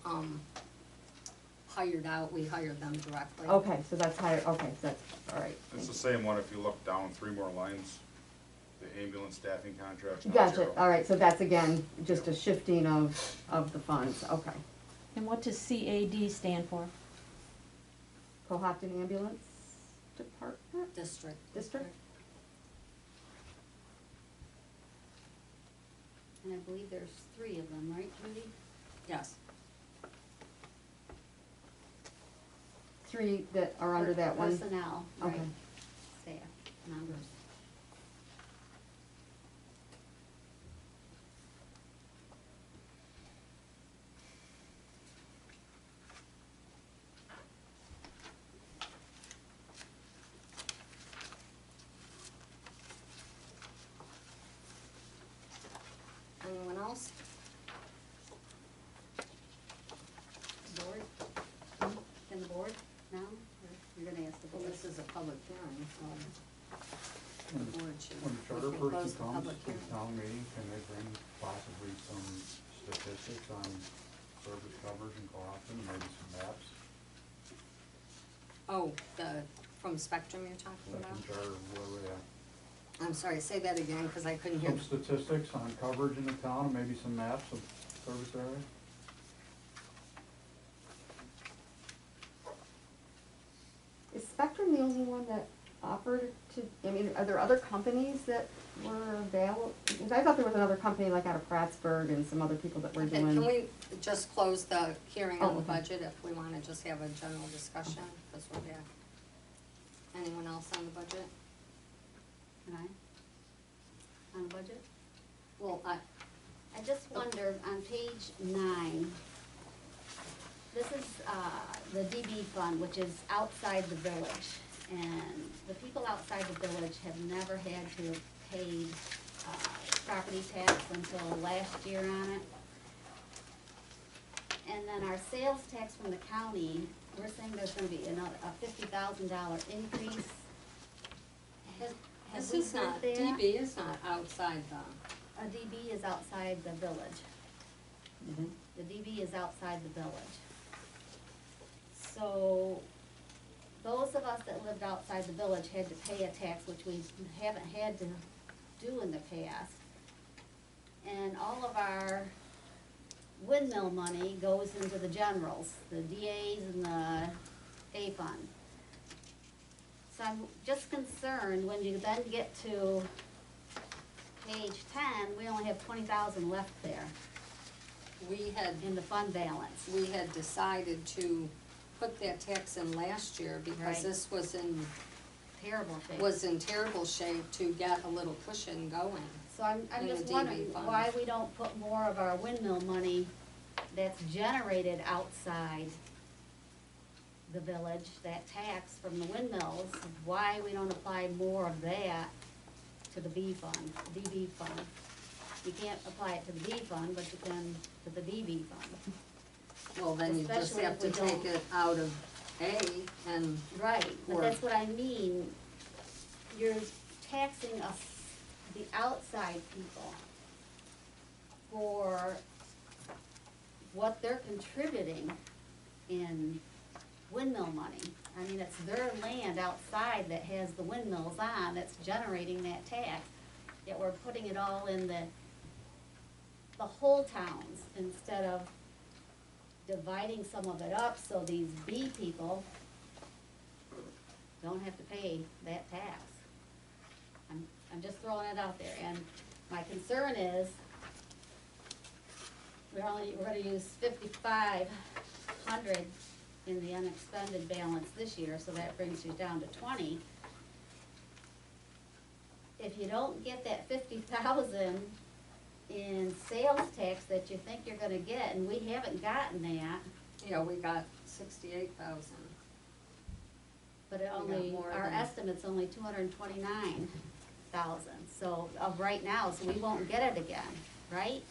hired out, we hire them directly. okay, so that's higher, okay, so that's, all right. It's the same one, if you look down 3 more lines, the ambulance staffing contract's now Gotcha, zero. all right, so that's again, just a shifting of the funds, okay. And what does CAD stand for? Cohocton Ambulance Department? District. District? And I believe there's 3 of them, right, Judy? Yes. 3 that are under that one? Personnel, right, Okay. staff members. Anyone else? When the board should. when the charter we can close person the comes public to the hearing. town meeting, can they bring possibly some statistics on service coverage in Cohocton, maybe some maps? Oh, from Spectrum you're talking about? Second charter, whatever, yeah. I'm sorry, say that again, because I couldn't hear. Some statistics on coverage in the town, and maybe some maps of service area? Is Spectrum the only one that offered to, I mean, are there other companies that were available? Because I thought there was another company like out of Prattsburgh and some other people that were Okay, doing. can we just close the hearing on Oh, the okay. budget if we wanna just have a general discussion, because we're back? Anyone else on the budget? Can I? On the budget? Well, I just wonder, on page 9, this is the DB fund, which is outside the village. And the people outside the village have never had to have paid property tax until last year on it. And then our sales tax from the county, we're saying there's gonna be a $50,000 increase. Have this we is not, heard that? DB is not outside A DB is outside the village. the. The DB is outside the village. So, those of us that lived outside the village had to pay a tax, which we haven't had to do in the past. And all of our windmill money goes into the generals, the DAs and the A fund. So I'm just concerned, when you then get to page 10, we only have 20,000 left there We had, in the fund balance. we had decided to put that tax in last year because Right. this was in Terrible shape. shape to get a little cushion going. So I'm in the just DB wondering fund. why we don't put more of our windmill money that's generated outside the village, that tax from the windmills, why we don't apply more of that to the B fund, DB fund. You can't apply it to the B fund, but you can to the DB fund. Well, then you just Especially have if to we take don't- it out of A and, Right, but Or- that's what I mean. You're taxing us, the outside people, for what they're contributing in windmill money. I mean, it's their land outside that has the windmills on, that's generating that tax. Yet we're putting it all in the whole towns, instead of dividing some of it up so these B people don't have to pay that tax. I'm just throwing it out there, and my concern is, we're gonna use 5,500 in the unexpended balance this year, so that brings you down to 20. If you don't get that 50,000 in sales tax that you think you're gonna get, and we haven't gotten that, we got 68,000. but it got only, more our than- estimate's only 229,000, so, of right now, so we won't get it again, right?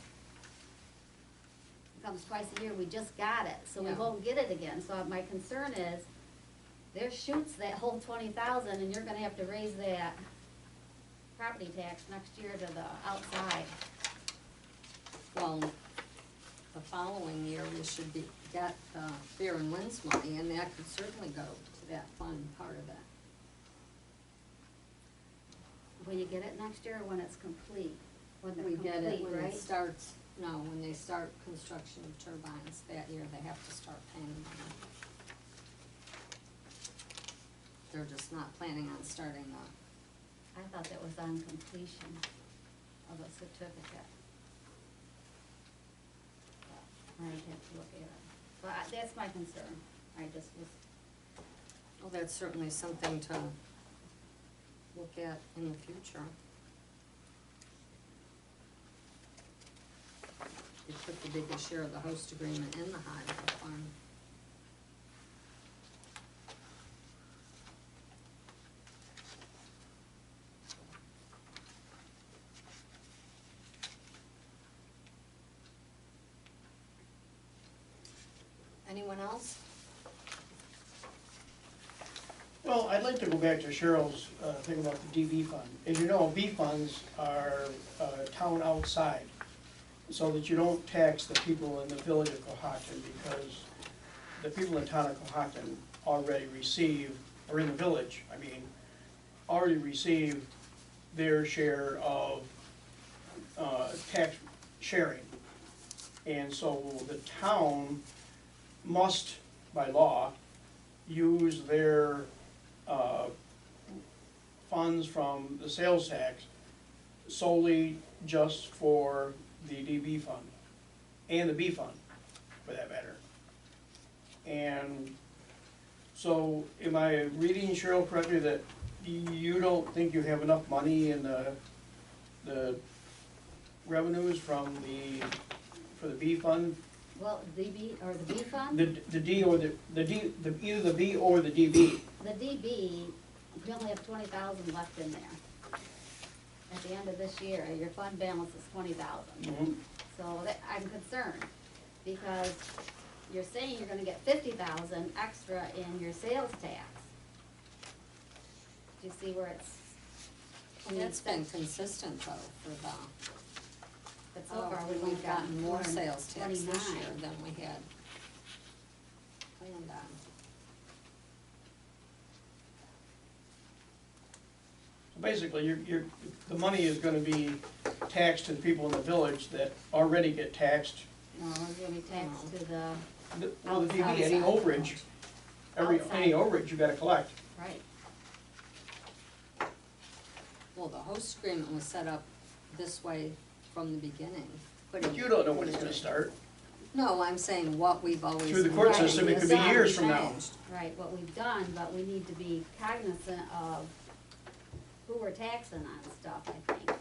It comes twice a year, we just got it, so we Yeah. won't get it again, so my concern is, there shoots that whole 20,000, and you're gonna have to raise that property tax next year to the outside. Well, the following year, we should get Fair and Winds money, and that could certainly go to that fund, part of that. Will you get it next year, or when it's complete? When they're We get it complete, when right? it starts, no, when they start construction of turbines that year, they have to start paying the money. They're just not planning on starting I thought that was on completion of a certificate. I'd have to look at it, but that's my concern, I just was, well, that's certainly something to look at in the future. You put the biggest share of the host agreement in the highway fund. Anyone else? Well, I'd like like to go back to Cheryl's thing about the DB fund. As you know, B funds are town outside, so that you don't tax the people in the village of Cohocton, because the people in the town of Cohocton already receive, or in the village, I mean, already receive their share of tax sharing. And so the town must, by law, use their funds from the sales tax solely just for the DB fund, and the B fund, for that matter. And so, am I reading, Cheryl, correctly, that you don't think you have enough money in the revenues from for the B fund? Well, DB, or the B fund? The D or the D, either the B or the DB. The DB, we only have 20,000 left in there. At the end of this year, your fund balance is 20,000. Mhm. So that, I'm concerned, because you're saying you're gonna get 50,000 extra in your sales tax. Do you see where it's? That's been consistent though for the, But so far, we've we've gotten more sales tax this 29. year than we had planned on. Basically, the money is gonna be taxed to the people in the village that already get taxed. No, it's gonna be taxed to the, Well, the DB, any Outside. overage, Outside. any overage you gotta collect. right. Well, the host agreement was set up this way from the beginning. But you don't know when it's gonna start. No, I'm saying what we've always. Through the court done system, it is could be not years from now. changed. Right, what we've done, but we need to be cognizant of who we're taxing on stuff, I think.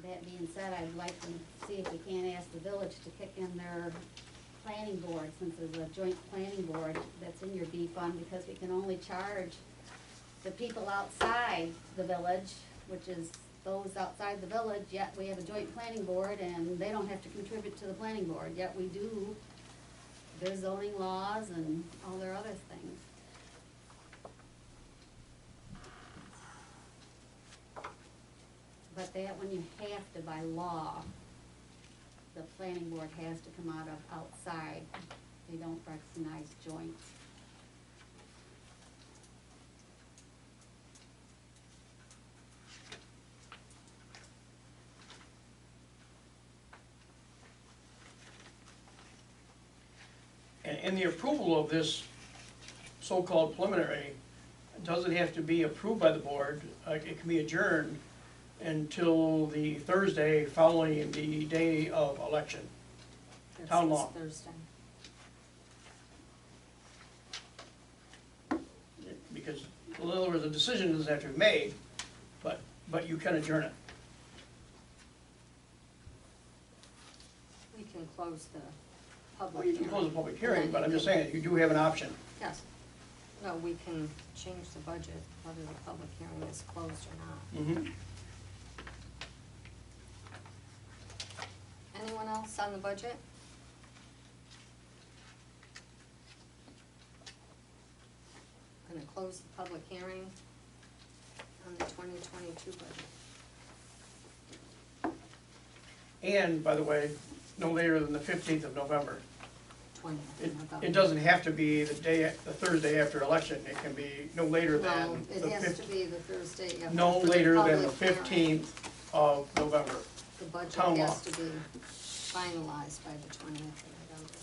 That being said, I'd like to see if we can't ask the village to kick in their planning board, since there's a joint planning board that's in your B fund, because we can only charge the people outside the village, which is those outside the village, yet we have a joint planning board and they don't have to contribute to the planning board, yet we do their zoning laws and all their other things. But that, when you have to by law, the planning board has to come out of outside, they don't recognize joints. And the approval of this so-called preliminary doesn't have to be approved by the board. It can be adjourned until the Thursday following the day of election. That's Town this law. Thursday. Because, in other words, a decision doesn't have to be made, but you can adjourn it. We can close the public Well, you can hearing. close the public hearing, but I'm just saying, you do have an option. Yes. No, we can change the budget, whether the public hearing is closed or not. Mm-hmm. Anyone else on the budget? Gonna close the public hearing on the 2022 budget. And, by the way, no later than the 15th of November. 20th It, of November. it doesn't have to be the Thursday after election, it can be no later No, than it the has to 15th, be the Thursday after. no for the later than the public hearing. 15th of November. The budget town law. has to be finalized by the 20th of November.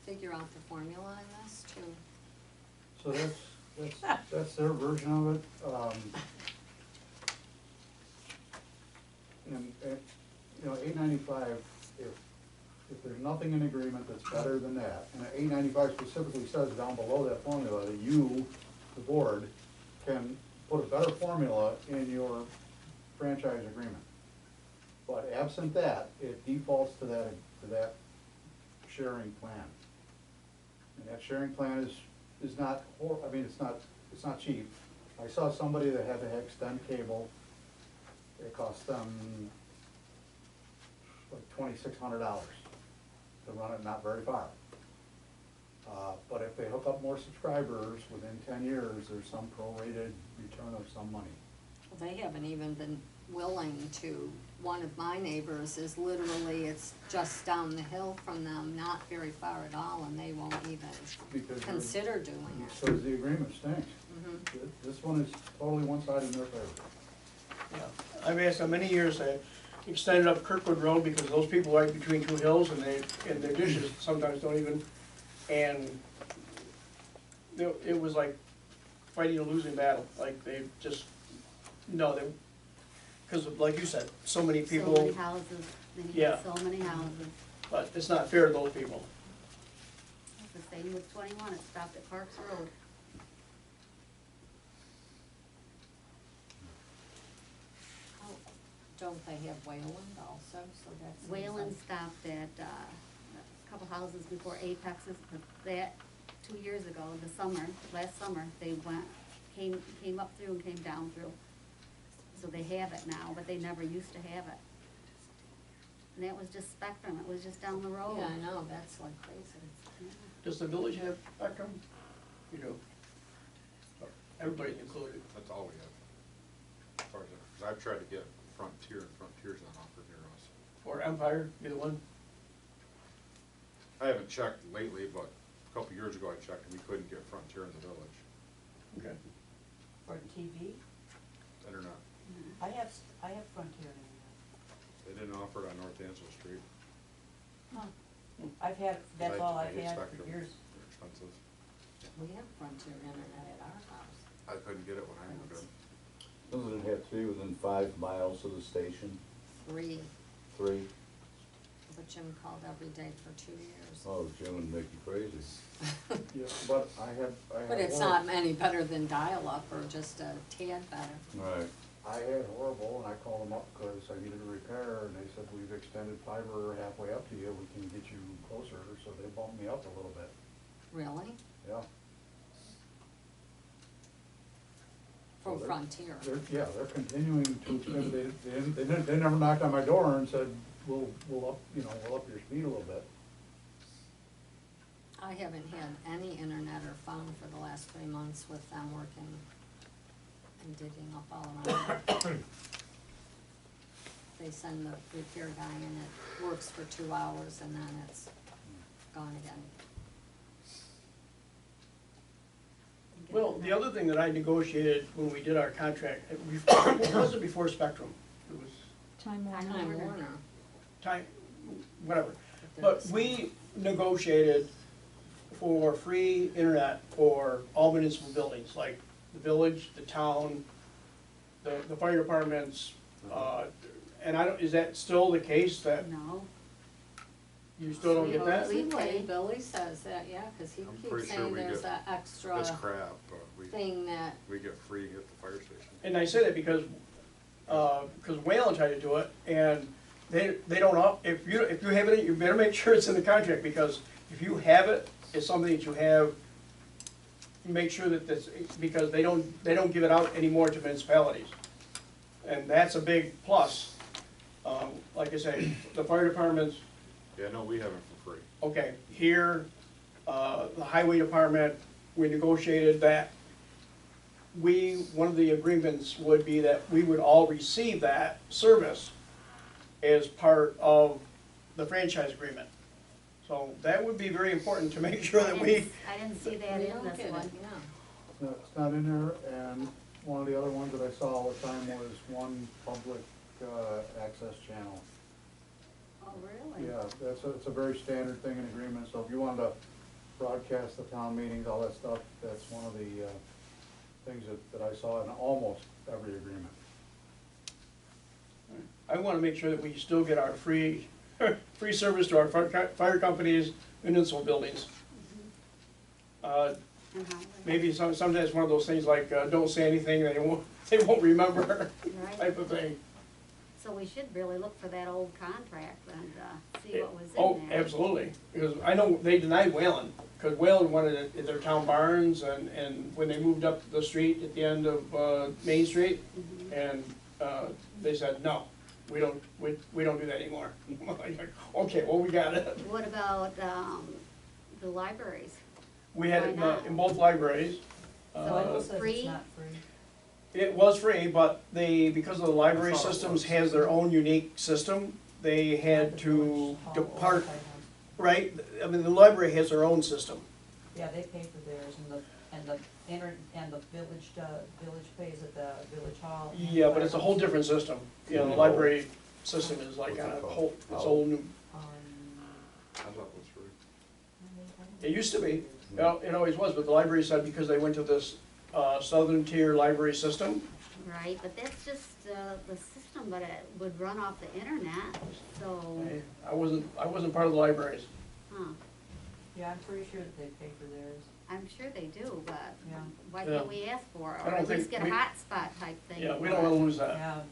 figure out the formula on this too? So that's their version of it. And, you know, $8.95, if there's nothing in agreement that's better than that, and $8.95 specifically says down below that formula that you, the board, can put a better formula in your franchise agreement. But absent that, it defaults to that sharing plan. And that sharing plan is not, I mean, it's not cheap. I saw somebody that had to extend cable. It cost them like $2,600 to run it not very far. But if they hook up more subscribers within 10 years, there's some prorated return of some money. Well, they haven't even been willing to. One of my neighbors is literally, it's just down the hill from them, not very far at all, and they won't even Because consider doing it. So the agreement stinks. Mhm. This one is totally one-sided in their favor. Yeah, I've asked how many years they extended up Kirkwood Road because those people right between two hills and their dishes sometimes don't even, and it was like fighting a losing battle, like they just, no, they, because like you said, so many people. So many houses, they need Yeah. so many houses. But it's not fair to those people. It's the same with 21, it stopped at Parks Road. Oh, don't they have Wayland also, so that's. Wayland stopped at, a couple houses before Apex's, but that, 2 years ago, last summer, they came up through and came down through. So they have it now, but they never used to have it. And that was just Spectrum, it was just down the road. Yeah, I know, that's like crazy. Yeah. Does the village have Spectrum? You do. Everybody's included. That's all we have. As far as, because I've tried to get Frontier, and Frontier's not offered near us. Or Empire, either one. I haven't checked lately, but a couple years ago I checked and we couldn't get Frontier in the village. Okay. For TV, Internet. I have Frontier Internet. They didn't offer it on North Ansel Street. I've had, that's all I've I hate had Spectrum. for years. They're expensive. We have Frontier Internet at our house. I couldn't get it when I moved in. Doesn't it have to be within 5 miles of the station? 3, 3? but Jim called every day for 2 years. Oh, Jim would make you crazy. Yeah, but I had But it's not any better than dial-up or just a tad better. Right. I had horrible, and I called them up because I needed a repair, and they said, we've extended fiber halfway up to you, we can get you closer, so they bumped me up a little bit, Really? yeah. From So they're- Frontier? They're continuing to extend, they never knocked on my door and said, we'll up your speed a little bit. I haven't had any internet or phone for the last 3 months with them working and digging up all around. They send the repair guy and it works for 2 hours and then it's gone again. Well, the other thing that I negotiated when we did our contract, it wasn't before Spectrum, it was Time Warner. Time Warner. time, whatever. they're But the we same. negotiated for free internet for all municipal buildings, like the village, the town, the fire departments, and is that still the case that No, you still don't get that? We Supposedly, pay. Billy says that, yeah, cause he I'm keeps pretty sure saying we there's get an extra It's crap, but thing that, we get free at the fire station. And I say that because Wayland tried to do it, and they don't, if you have it, you better make sure it's in the contract, because if you have it, it's something that you have, make sure that this, because they don't give it out anymore to municipalities. And that's a big plus. Like I say, the fire departments, Yeah, no, we have it for free. okay, here, the highway department, we negotiated that. One of the agreements would be that we would all receive that service as part of the franchise agreement. So that would be very important to make sure that I didn't see that we in don't this get it, one. yeah. No, it's not in there, and one of the other ones that I saw all the time was one public access channel. Oh, really? Yeah, it's a very standard thing in agreement, so if you wanted to broadcast the town meetings, all that stuff, that's one of the, things that I saw in almost every agreement. I wanna make sure that we still get our free, free service to our fire companies, municipal buildings. And how- Maybe sometimes one of those things like, don't say anything, they won't remember, Right. type of thing. So we should really look for that old contract and, see what was Oh, in there. absolutely, because I know they denied Whalen, because Whalen wanted it at their town barns, and when they moved up the street at the end of, Main Street, Mhm. and, they said, no, we don't do that anymore. Like, okay, well, we got it. What about, the libraries? We had Why it not? in both libraries. Michael says free? it's not free. It was free, but because of the library systems has their own unique system, they had to depart, right? I mean, the library has their own system. Yeah, they pay for theirs, and the village pays at the village hall. and Yeah, but it's a whole firehouse. different system. You know, the library system is like on a whole, it's a whole new, Um, I thought it was free. it used to be, well, it always was, but the library said because they went to this, southern tier library system, Right, but that's just, the system, but it would run off the internet, so, I wasn't part of the libraries. huh. Yeah, I'm pretty sure that they pay for theirs. I'm sure they do, but Yeah. why Yeah. can't we ask for it, I or don't at least think get a we- hotspot type thing? Yeah, we for don't wanna it? lose that, Yeah,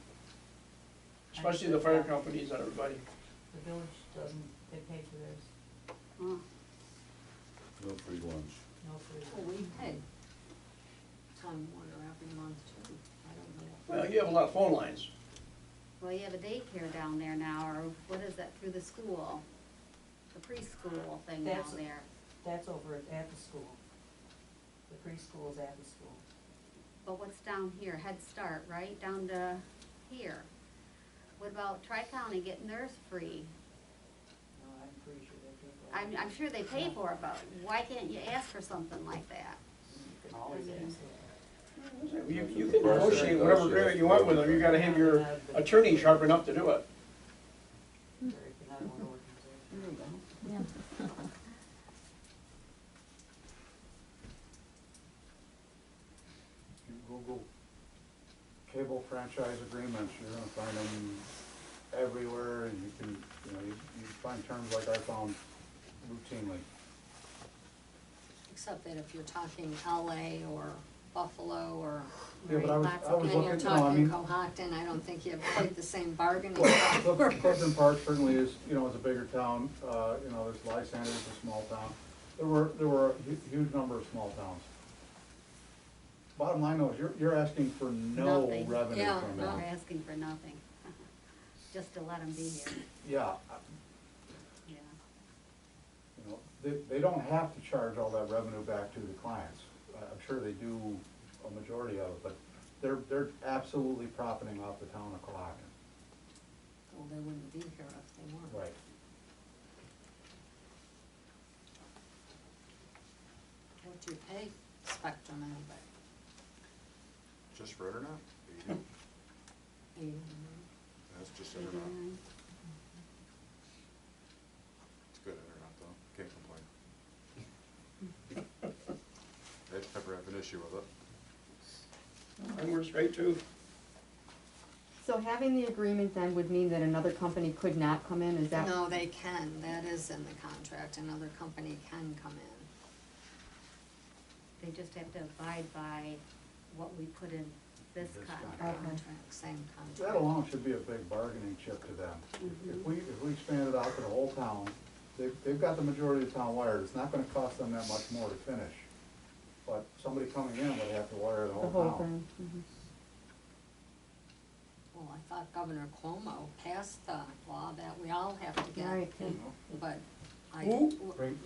especially the fire companies and everybody. the village doesn't, they pay for theirs, Huh. No free lunch. no free. Well, we pay Time Warner every month too. I don't know. Well, you have a lot of phone lines. Well, you have a daycare down there now, or what is that, through the school? The preschool thing down That's- there. That's over at the school. The preschool is at the school. But what's down here, Head Start, right, down to here? What about Tri-County getting theirs free? No, I'm pretty sure they pay for it. I'm sure they pay for it, but why can't you ask for something like that? You can always ask it. You can negotiate whatever agreement you want with them, you gotta have your attorney sharp enough to do it. Or you can have one organization. There you go. Yeah. If you Google cable franchise agreements, you're gonna find them everywhere, and you can, you find terms like I found routinely. Except that if you're talking LA or Buffalo or, Yeah, but I was Lots of and you're looking, no, I talking mean, Cohocton, I don't think you have quite the same bargaining well, power. Clifton Park certainly is, is a bigger town, there's Lysander's a small town. There were a huge number of small towns. Bottom line though, is you're asking for no Nothing. revenue Yeah, from no. them. They're asking for nothing, just to let them be here, Yeah, yeah. they don't have to charge all that revenue back to the clients. I'm sure they do a majority of it, but they're absolutely profiting off the town of Cohocton. Well, they wouldn't be here if they weren't. Right. What do you pay Spectrum anyway? Just for internet? 80? 80. That's just internet. 89. It's good internet though, can't complain. I've never have an issue with it. And we're straight too. So having the agreement then would mean that another company could not come in, is that? No, they can, that is in the contract, another company can come in. They just have to abide by what we put in this This contract. Contract, same That contract. alone should be a big bargaining chip to them. If we expand it out to the whole town, they've got the majority of the town wired, it's not gonna cost them that much more to finish. But somebody coming in would have to wire the The whole whole town. thing? Mhm. Well, I thought Governor Cuomo passed the law that we all have to get, Right. but I, Who?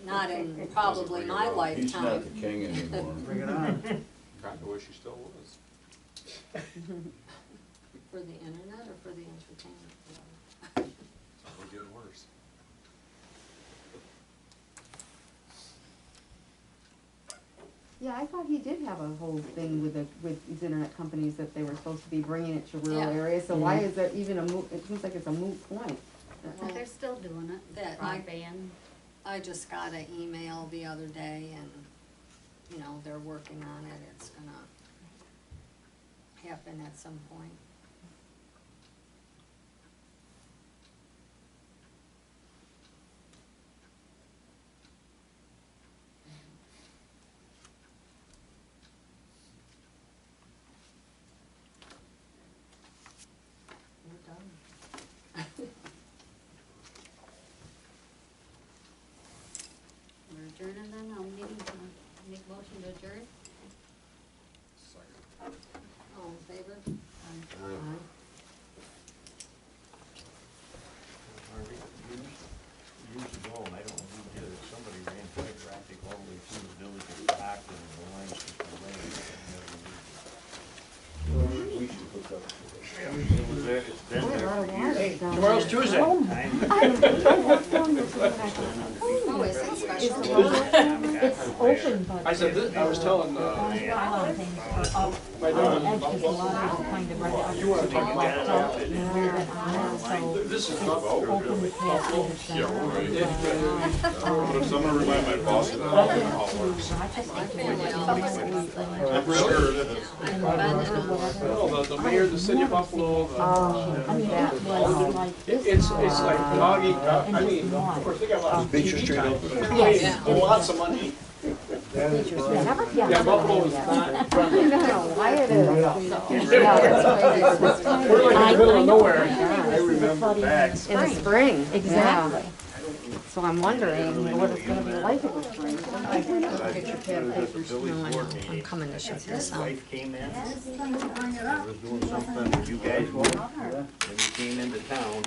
not in probably my He's not lifetime. the king anymore. Bring it on. Kinda wish he still was. For the internet or for the entertainment? We're getting worse. Yeah, I thought he did have a whole thing with these internet companies that they were supposed to be bringing it to rural Yeah. areas, so why is that even a moot, it seems like it's a moot point. But they're still doing it, That broadband. I just got an email the other day and, you know, they're working on it, it's gonna happen at some point. We're done. We're adjourning then, I'll make motion to adjourn. All in favor? Years ago, and I don't know who did it, somebody ran fiber optic all the way through the village of Cohocton, and the lines just laying. We should hook up. It was there, it's been Boy, a lot of there for water years. down Tomorrow's there. Tuesday. Oh, is it special? It's open, but. I said, I was telling, Pylon things are up. my On the daughter, edge, cause the water is kind of right up. You wanna talk about So, so this is it's not open with passage. Yeah, but if someone remind my boss of that, I've I'll been call her. to Rochester, My family always says that. I'm sure it is. And Bennett, no, the mayor of the city of Buffalo, I mean, that was like this. it's like doggy, And I just mean, one. of course, they got lots of TV time. Yes. Lots of money. Yeah, Buffalo is not friendly. I don't know why it is. Yeah, that's crazy. We're like in the middle of nowhere. I remember back. In the spring. Exactly. Yeah. So I'm wondering what it's gonna be like in the spring. Get your pad papers. no, I know, I'm coming to shut this His off. wife came in, was doing something, you guys were, when you came into town,